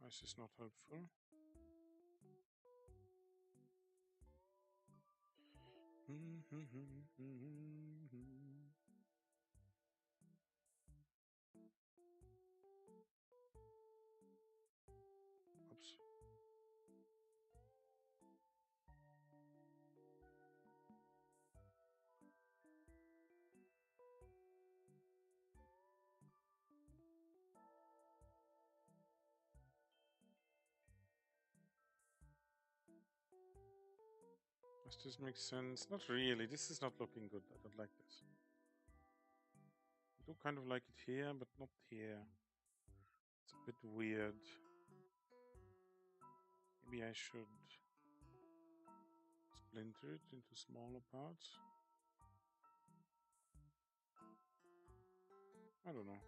Speaker 1: This is not helpful. Oops. Does this make sense? Not really. This is not looking good. I don't like this. I do kind of like it here, but not here. It's a bit weird. Maybe I should splinter it into smaller parts. I don't know.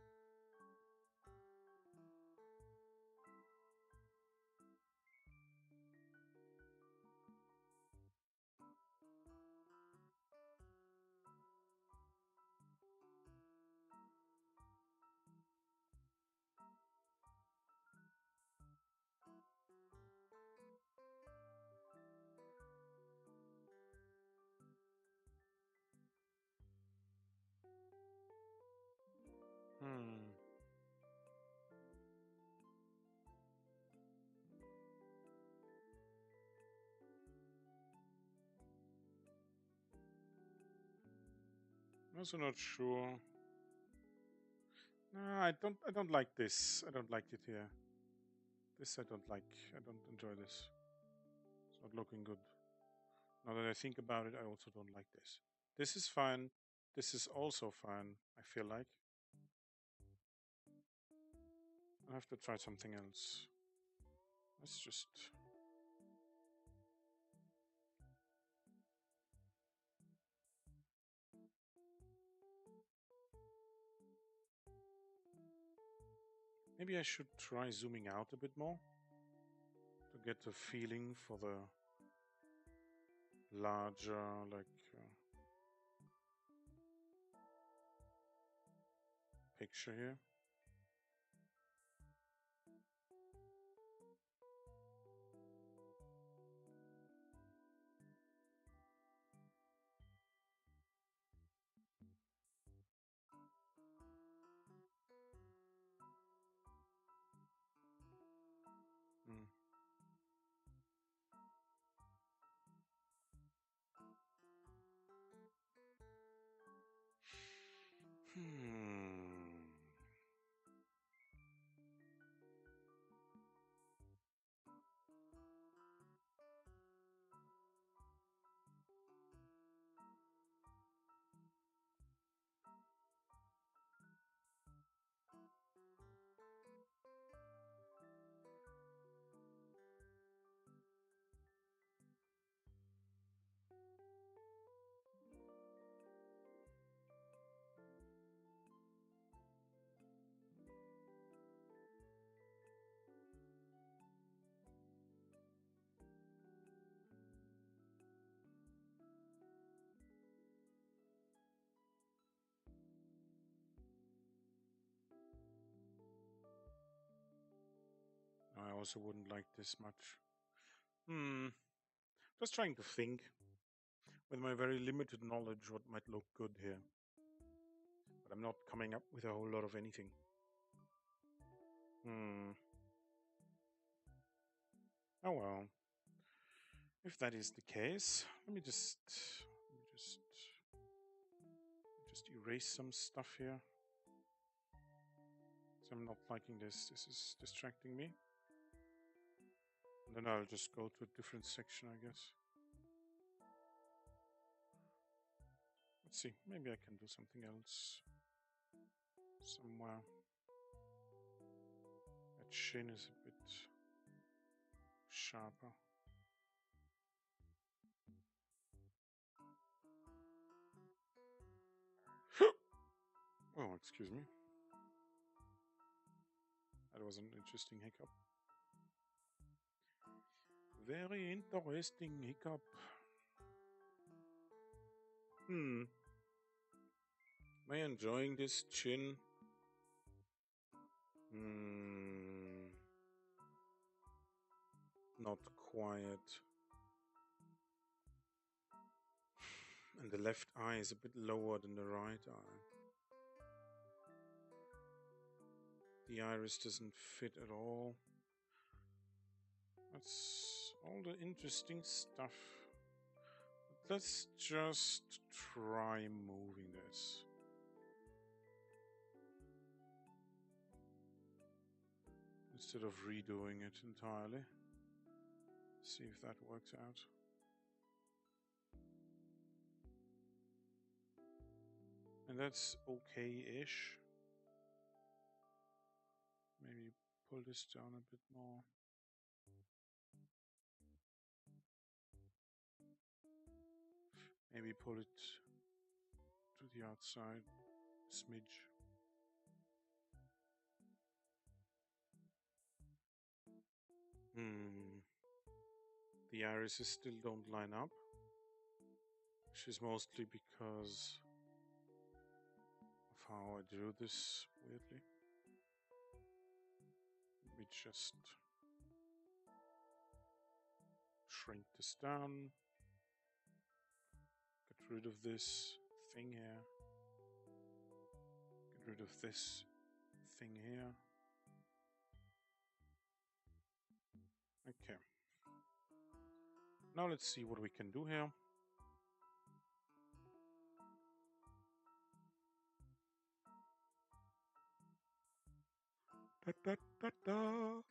Speaker 1: I'm also not sure. No, I don't like this. I don't like it here. This I don't like. I don't enjoy this. It's not looking good. Now that I think about it, I also don't like this. This is fine. This is also fine, I feel like. I have to try something else. Let's just... Maybe I should try zooming out a bit more to get a feeling for the larger, like, picture here. Hmm. also wouldn't like this much. Just trying to think with my very limited knowledge what might look good here. But I'm not coming up with a whole lot of anything. Oh well. If that is the case, let me just erase some stuff here. So I'm not liking this. This is distracting me. And then I'll just go to a different section, I guess. Let's see. Maybe I can do something else somewhere. That chin is a bit sharper. Oh, excuse me. That was an interesting hiccup. Very interesting hiccup. Am I enjoying this chin? Not quite. And the left eye is a bit lower than the right eye. The iris doesn't fit at all. That's all the interesting stuff. But let's just try moving this. Instead of redoing it entirely. See if that works out. And that's okay-ish. Maybe pull this down a bit more. Maybe pull it to the outside a smidge. The irises still don't line up, which is mostly because of how I drew this weirdly. We just shrink this down, get rid of this thing here, get rid of this thing here. Okay. Now let's see what we can do here. Da, da, da, da.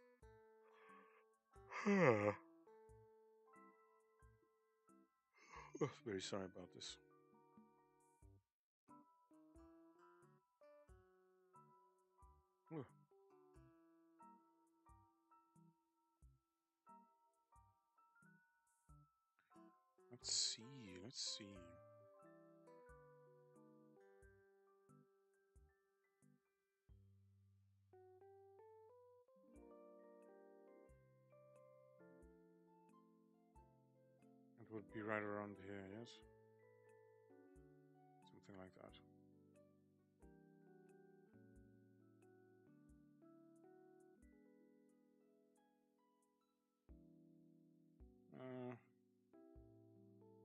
Speaker 1: Oh, very sorry about this. Oh. Let's see. It would be right around here, yes? Something like that.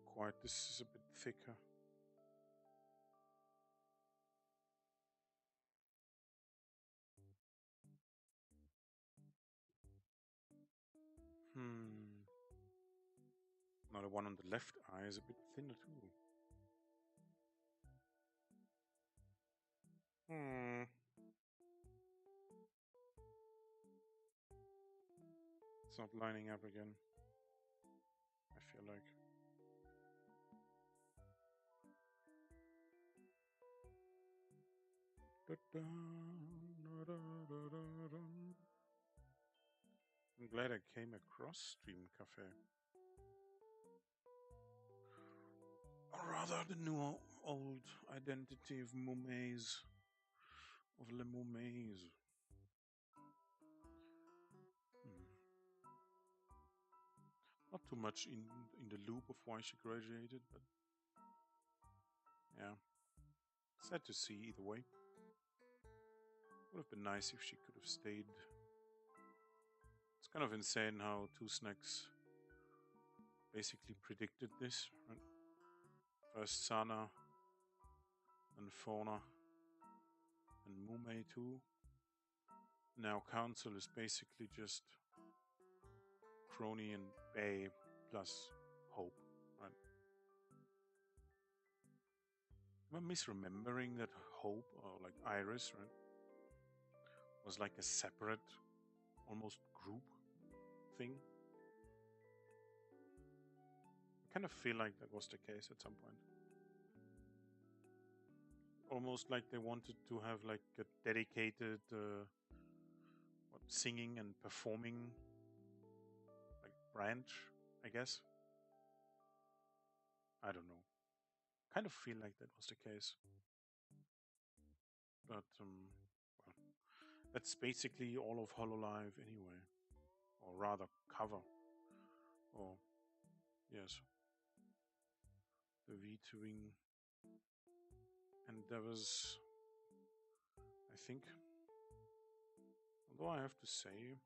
Speaker 1: Quite, this is a bit thicker. Now the one on the left eye is a bit thinner too. It's not lining up again, I feel like. I'm glad I came across Stream Cafe. Or rather, the new old identity of Momaze. Of Le Momaze. Not too much in the loop of why she graduated, but yeah. Sad to see either way. Would have been nice if she could have stayed. It's Kind of insane how two snacks basically predicted this. Right? First Sana, and Fauna, and Mume too. Now Council is basically just Crony and Bay plus Hope, right? Am I misremembering that Hope, or like Iris, right, was like a separate, almost group thing? I kind of feel like that was the case at some point. Almost like they wanted to have like a dedicated singing and performing like branch, I guess. I don't know. Kind of feel like that was the case. But well, that's basically all of Hololive anyway, or rather cover. Or yes, the V2ing, and there was, I think, although I have to say,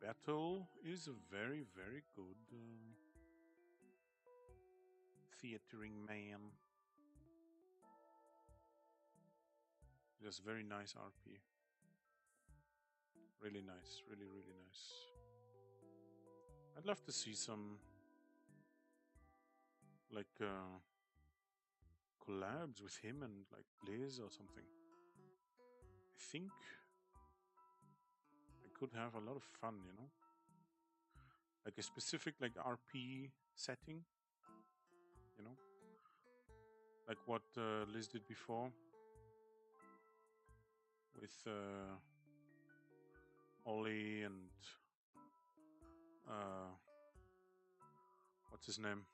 Speaker 1: Battle is a very, very good theatering man. He does very nice RP. Really nice, really, really nice. I'd love to see some like collabs with him and like Liz or something. I think I could have a lot of fun, you know? Like a specific like RP setting, you know? Like what Liz did before with Ollie and what's his name?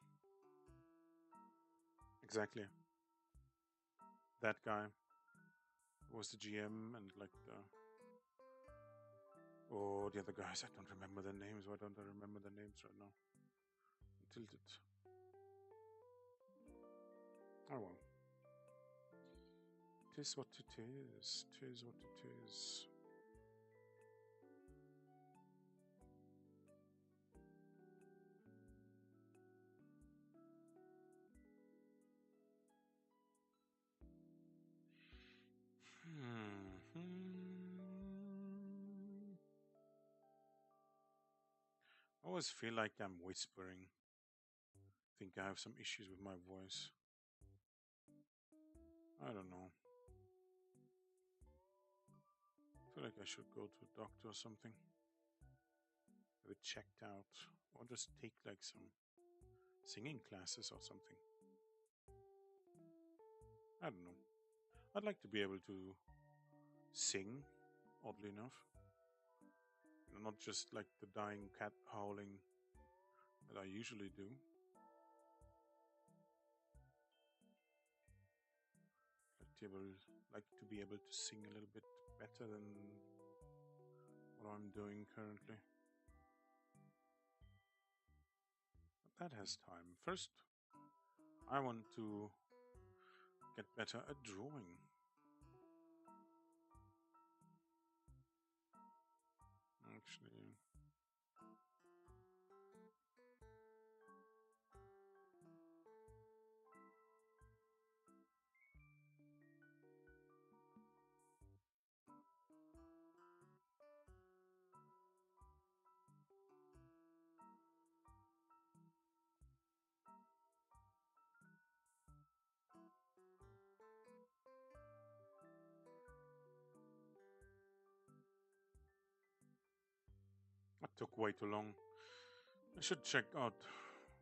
Speaker 1: Exactly. That guy was the GM and like oh, the other guys, I don't remember their names. Why don't I remember their names right now? I'm tilted. Oh well. Tis what it is. Tis what it is. I always feel like I'm whispering. I think I have some issues with my voice. I don't know. I feel like I should go to a doctor or something. Have it checked out. Or just take like some singing classes or something. I don't know. I'd like to be able to sing, oddly enough. You know, not just like the dying cat howling that I usually do. Like to be able to sing a little bit better than what I'm doing currently. But that has time. First, I want to get better at drawing. Actually, that took way too long. I should check out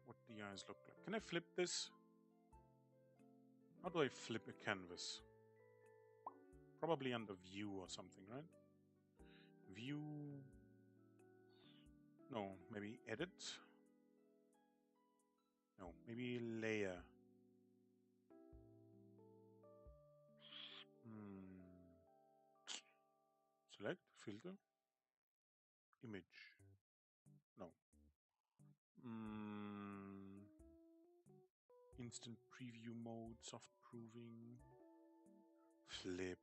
Speaker 1: what the eyes look like. Can I flip this? How do I flip a canvas? Probably under view or something, right? View. No, maybe edit. No, maybe layer. Select, filter, image. No. Instant preview mode, soft proving. Flip.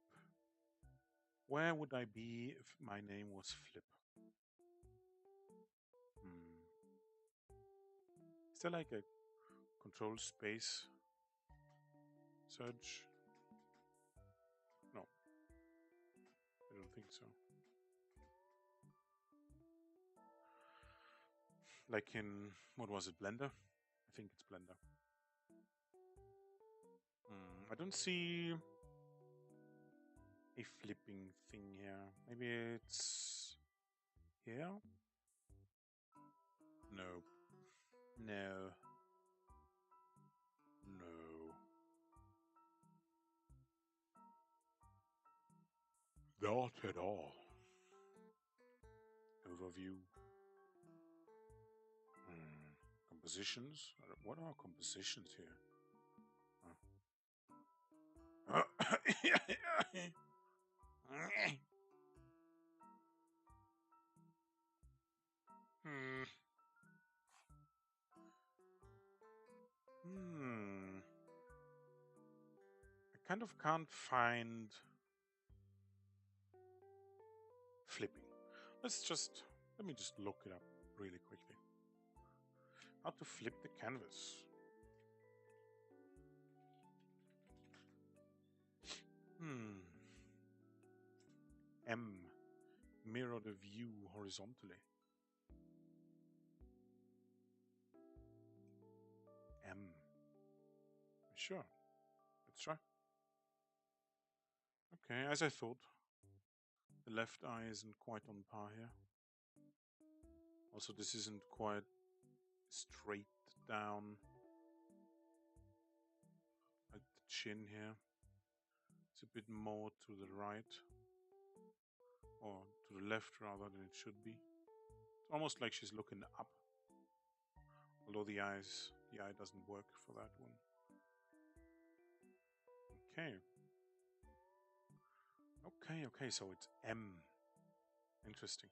Speaker 1: Where would I be if my name was Flip? there like a control space search? No, I don't think so. Like in, what was it, Blender? I think it's Blender. I don't see a flipping thing here. Maybe it's here? No. No. No. Not at all. Overview. Compositions? What are compositions here? I kind of can't find flipping. Let me just look it up really quickly. How to flip the canvas. M. Mirror the view horizontally. M. Sure. Let's try. Okay, as I thought. The left eye isn't quite on par here. Also, this isn't quite straight down. Like the chin here. It's a bit more to the right. Or to the left rather than it should be. It's almost like she's looking up. Although the eye doesn't work for that one. Okay. Okay, so it's M. Interesting.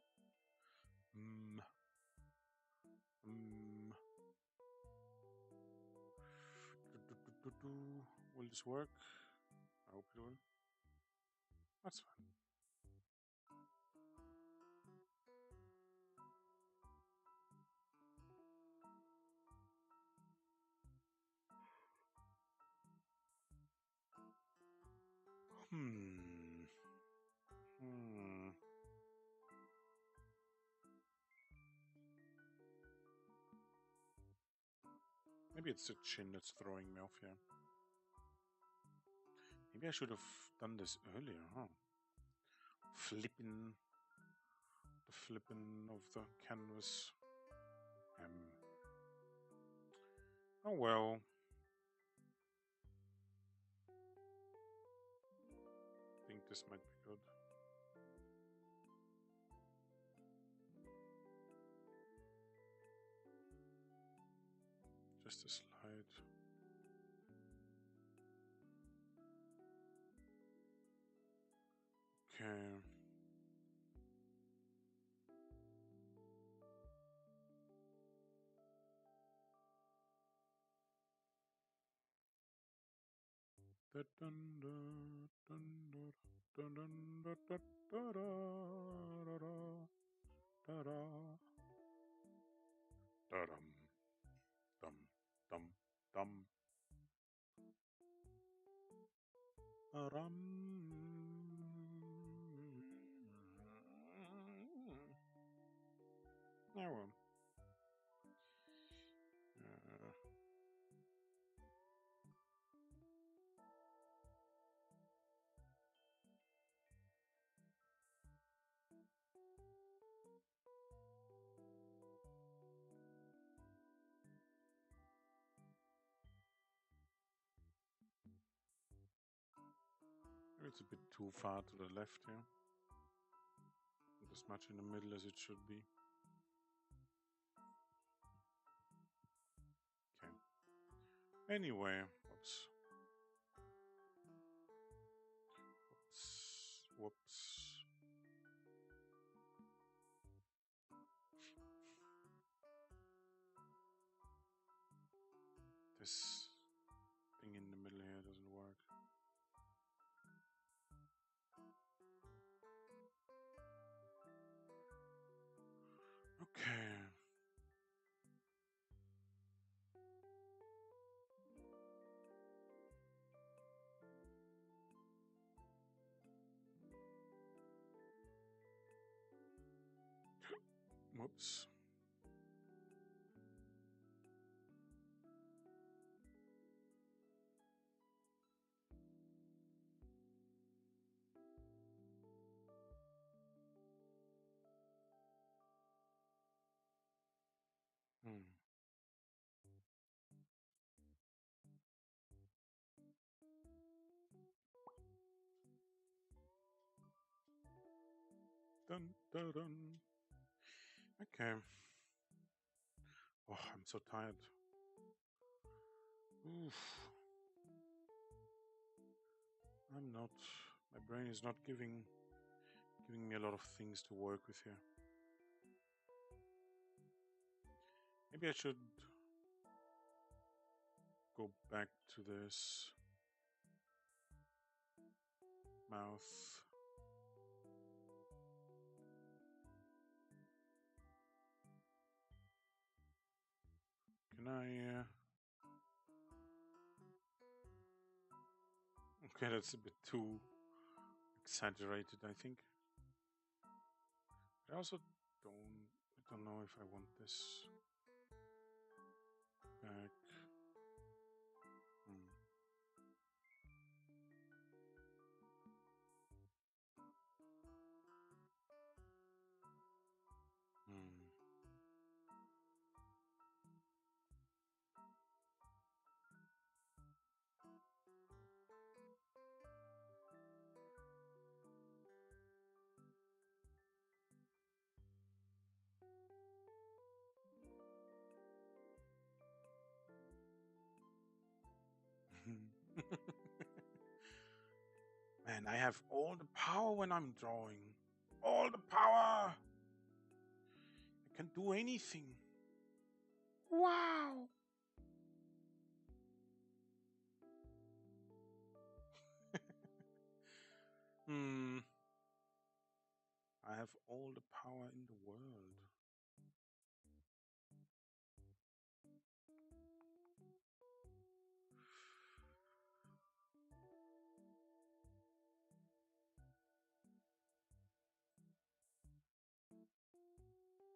Speaker 1: Will this work? I hope it will. That's fine. Maybe it's the chin that's throwing me off here. Maybe I should have done this earlier, huh? The flipping of the canvas. Oh well. I think this might be good. Just a slide. Okay. Yeah, well. It's a bit too far to the left here. Not as much in the middle as it should be. Okay. Anyway, whoops. This thing in the middle here doesn't work. Okay. Whoops. Hmm. Dun, dun, dun. Okay. Oh, I'm so tired. Oof. I'm not. My brain is not giving me a lot of things to work with here. Maybe I should go back to this mouth. Can I? Okay, that's a bit too exaggerated, I think. I also don't know if I want this back. Hmm. Hmm. Man, I have all the power when I'm drawing. All the power! I can do anything. Wow! Hmm. I have all the power in the world.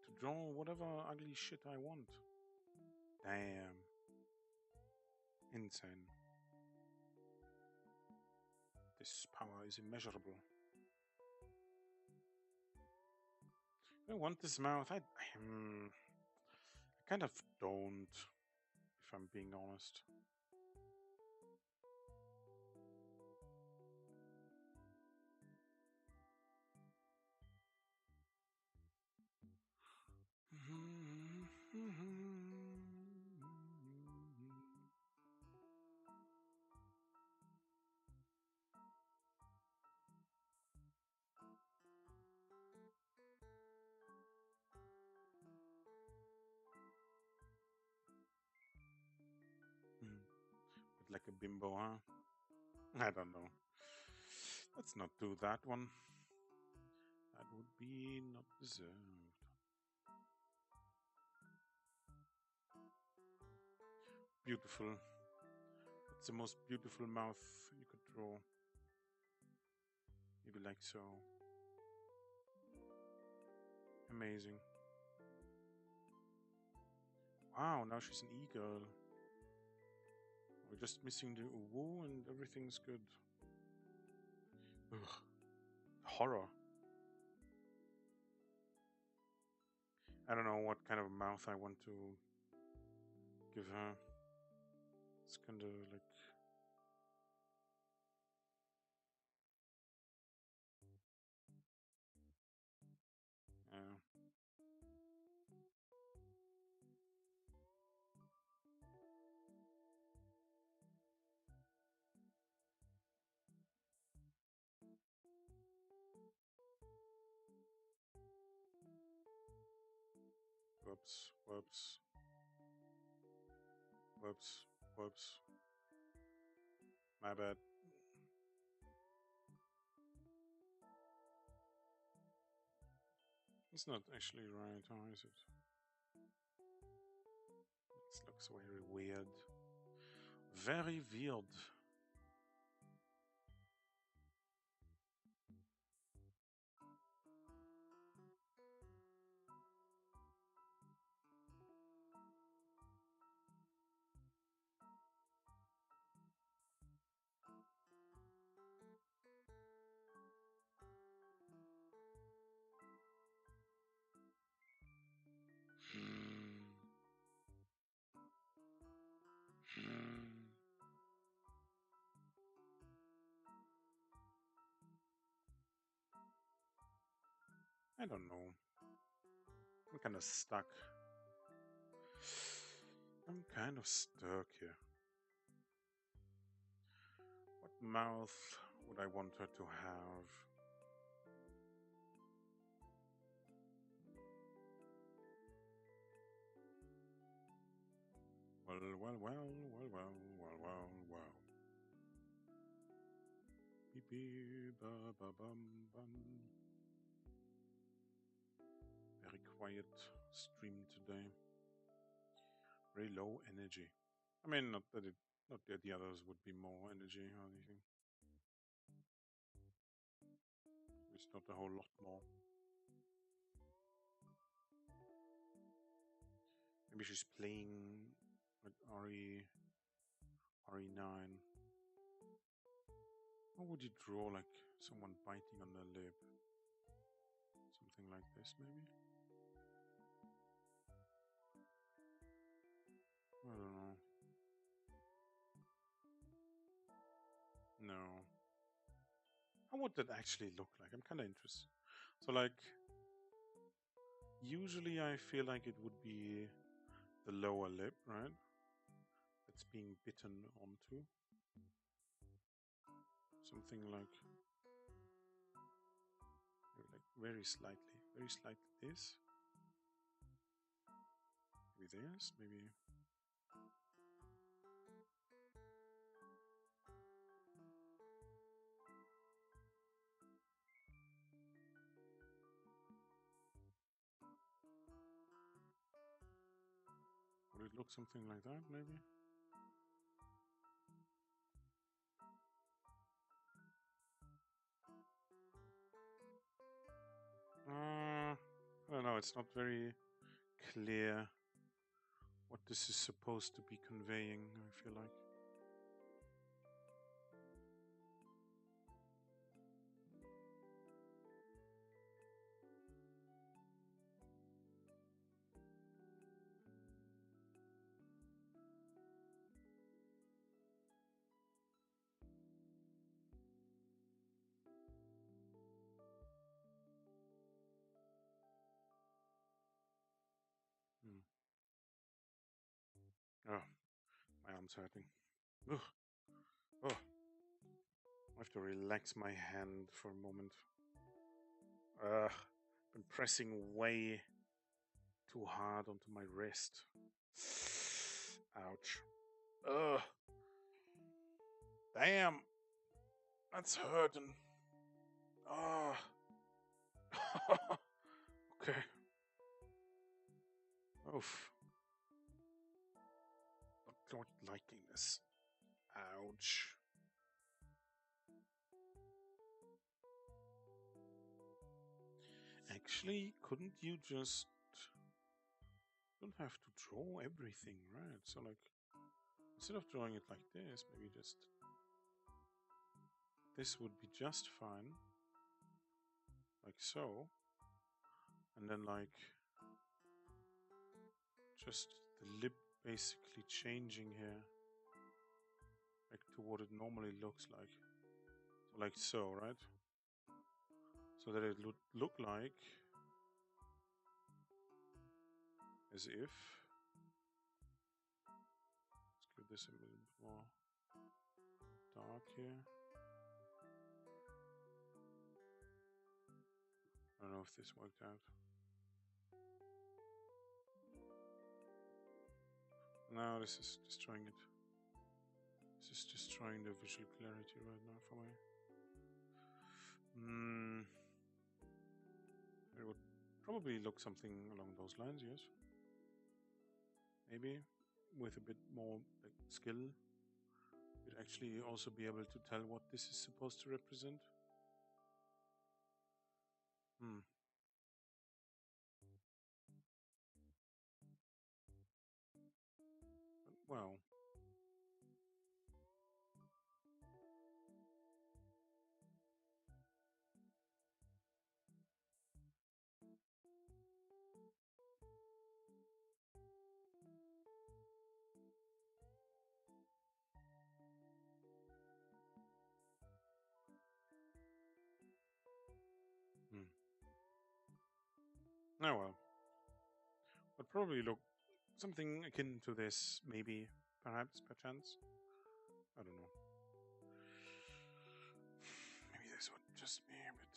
Speaker 1: To draw whatever ugly shit I want. Damn. Insane. This power is immeasurable. I want this mouth. I kind of don't, if I'm being honest. But like a bimbo, huh? I don't know. Let's not do that one. That would be not deserved. Beautiful. That's the most beautiful mouth you could draw. Maybe like so. Amazing. Wow, now she's an e-girl. We're just missing the uwu and everything's good. Ugh. Horror. I don't know what kind of mouth I want to give her. It's kind of like... Whoops, whoops. Whoops, whoops. My bad. It's not actually right, how is it? This looks very weird. Very weird. I don't know. I'm kind of stuck. I'm kind of stuck here. What mouth would I want her to have? Well. Beep, beep, ba, ba, bum, bum. Very quiet stream today. Very low energy. I mean, not that the others would be more energy or anything. It's not a whole lot more. Maybe she's playing with RE9. How would you draw like someone biting on their lip? Something like this, maybe? I don't know. No. How would that actually look like? I'm kind of interested. So, like, usually I feel like it would be the lower lip, right? That's being bitten onto. Something like very slightly this. Maybe this, maybe. Would it look something like that, maybe? I don't know, it's not very clear what this is supposed to be conveying, I feel like. Hmm. Oh, my arm's hurting. Ugh. Oh, I have to relax my hand for a moment. Been pressing way too hard onto my wrist. Ouch. Ugh. Damn. That's hurting. Ah. Okay. Oof. Not liking this. Ouch. Actually, couldn't you just... don't have to draw everything, right? So, like, instead of drawing it like this, maybe just... this would be just fine. Like so. And then, like... just the lip basically changing here. Like to what it normally looks like. So, like so, right? So that it would look like... as if... let's give this a little bit more dark here. I don't know if this worked out. No, this is destroying it. This is destroying the visual clarity right now for me. It would probably look something along those lines, yes. Maybe with a bit more like skill, you'd actually also be able to tell what this is supposed to represent. Well, Oh well. Would probably look something akin to this, maybe, perhaps, perchance. I don't know. Maybe this would just be a bit.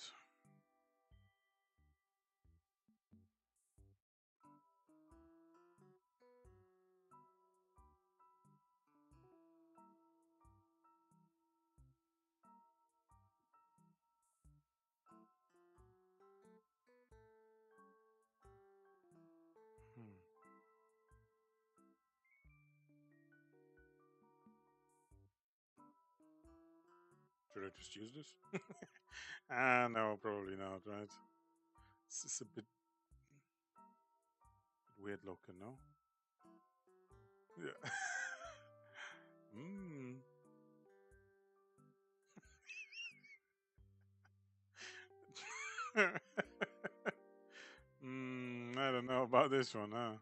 Speaker 1: Hmm. Should I just use this? No, probably not, right? This is a bit weird looking, no? Yeah. Hmm. I don't know about this one, huh?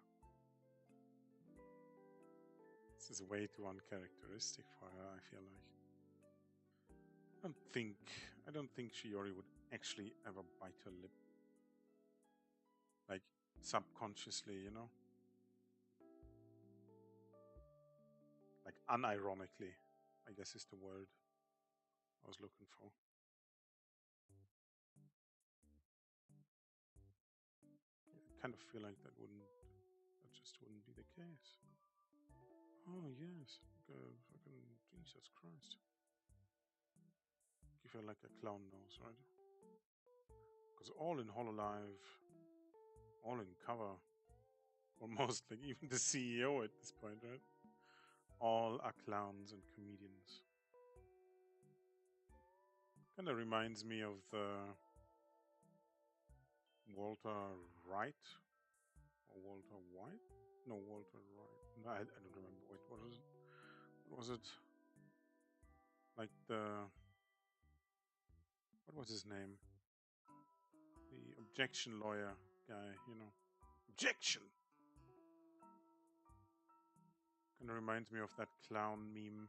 Speaker 1: This is way too uncharacteristic for her, I feel like. I don't think Shiori would actually ever bite her lip. Like, subconsciously, you know? Like, unironically, I guess is the word I was looking for. I kind of feel like that just wouldn't be the case. Oh, yes. Fucking Jesus Christ. Give her like a clown nose, right? Because all in Hololive, all in cover, almost like even the CEO at this point, right? All are clowns and comedians. Kind of reminds me of the Walter Wright or Walter White? No, Walter Wright. No, I don't remember. Wait, what was it? What was it? Like what was his name? The objection lawyer guy, you know. Objection! Kind of reminds me of that clown meme.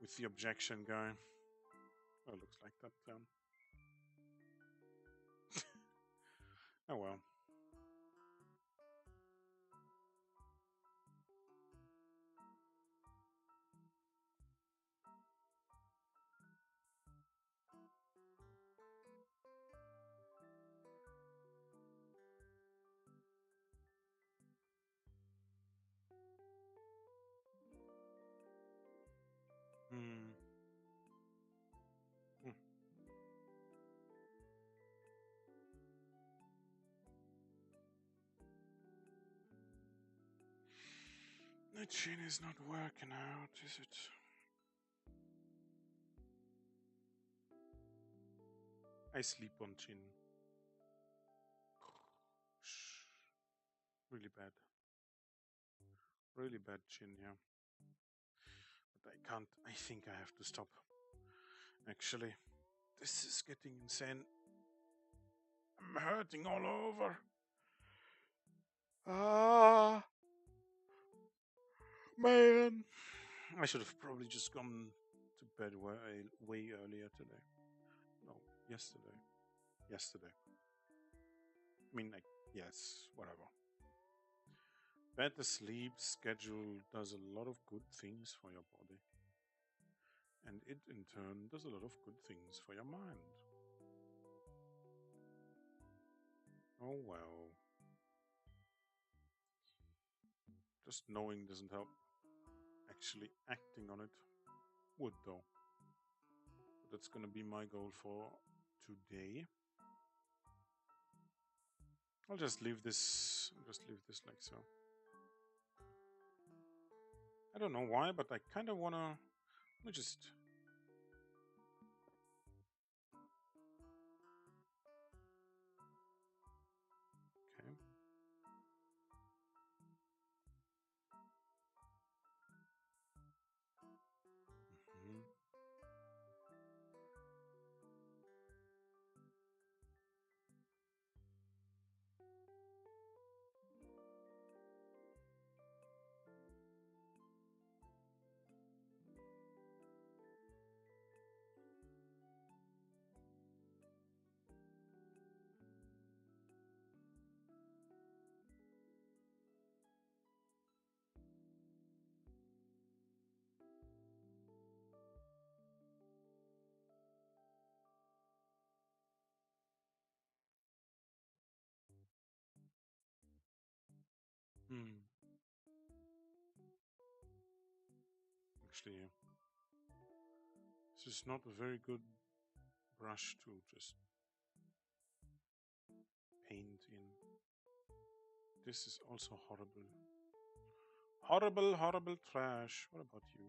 Speaker 1: With the objection guy. Oh, looks like that. Oh well. Hmm. Hmm. The chin is not working out, is it? I sleep on chin. Really bad. Really bad chin, yeah. But I can't. I think I have to stop. Actually, this is getting insane. I'm hurting all over. Ah, man. I should have probably just gone to bed way earlier today. No, yesterday. Yesterday. I mean, like, yes, whatever. Better sleep schedule does a lot of good things for your body. And it, in turn, does a lot of good things for your mind. Oh well. Just knowing doesn't help. Actually acting on it would, though. But that's gonna be my goal for today. I'll just leave this. Like so. I don't know why, but I kind of wanna. Let me just. Okay. Mhm. Hmm. Actually, this is not a very good brush to just paint in. This is also horrible. Horrible, horrible trash. What about you?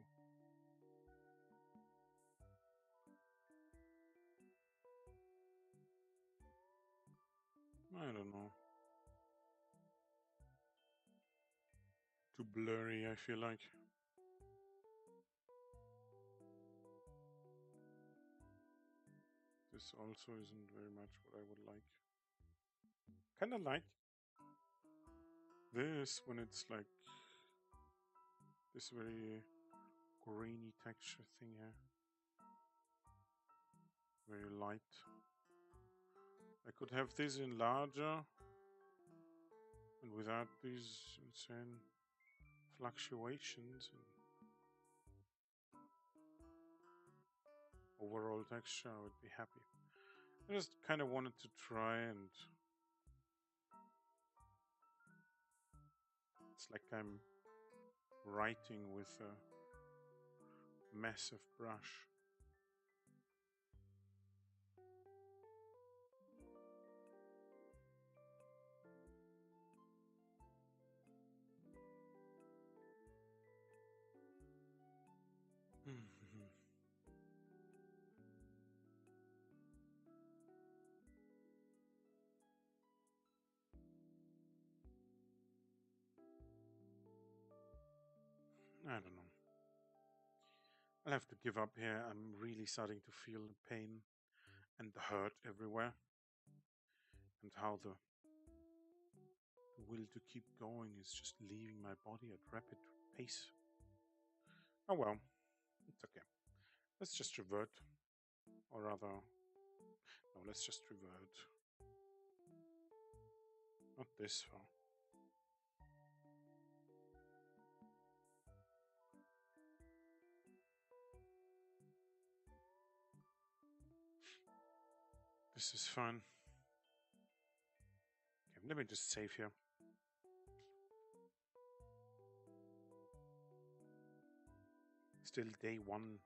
Speaker 1: I don't know. Too blurry, I feel like. This also isn't very much what I would like. Kind of like this when it's like this very grainy texture thing here. Very light. I could have this in larger and without these insane fluctuations and overall texture, I would be happy. I just kind of wanted to try, and it's like I'm writing with a massive brush. I don't know. I'll have to give up here. I'm really starting to feel the pain and the hurt everywhere, and how the will to keep going is just leaving my body at rapid pace. Oh well, it's okay. Let's just revert, or rather, no, let's just revert. Not this far. This is fine. Okay, let me just save here. Still day one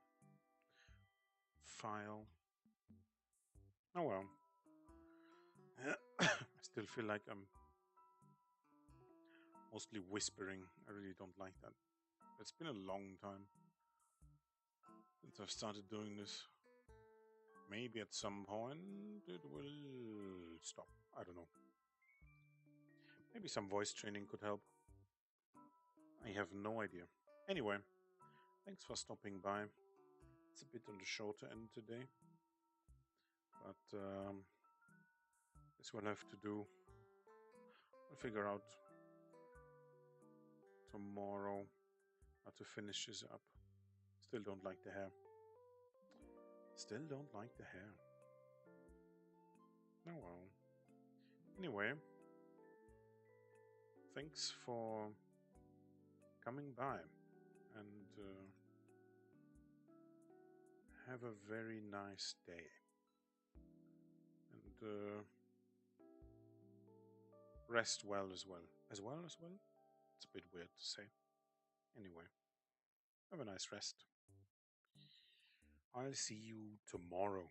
Speaker 1: file. Oh well. I still feel like I'm mostly whispering. I really don't like that. It's been a long time since I've started doing this. Maybe at some point it will stop. I don't know. Maybe some voice training could help. I have no idea. Anyway, thanks for stopping by. It's a bit on the shorter end today, but this will have to do. I'll figure out tomorrow how to finish this up. Still don't like the hair. Still don't like the hair. Oh well. Anyway, thanks for coming by, and have a very nice day. And rest well as well. As well as well? It's a bit weird to say. Anyway, have a nice rest. I'll see you tomorrow.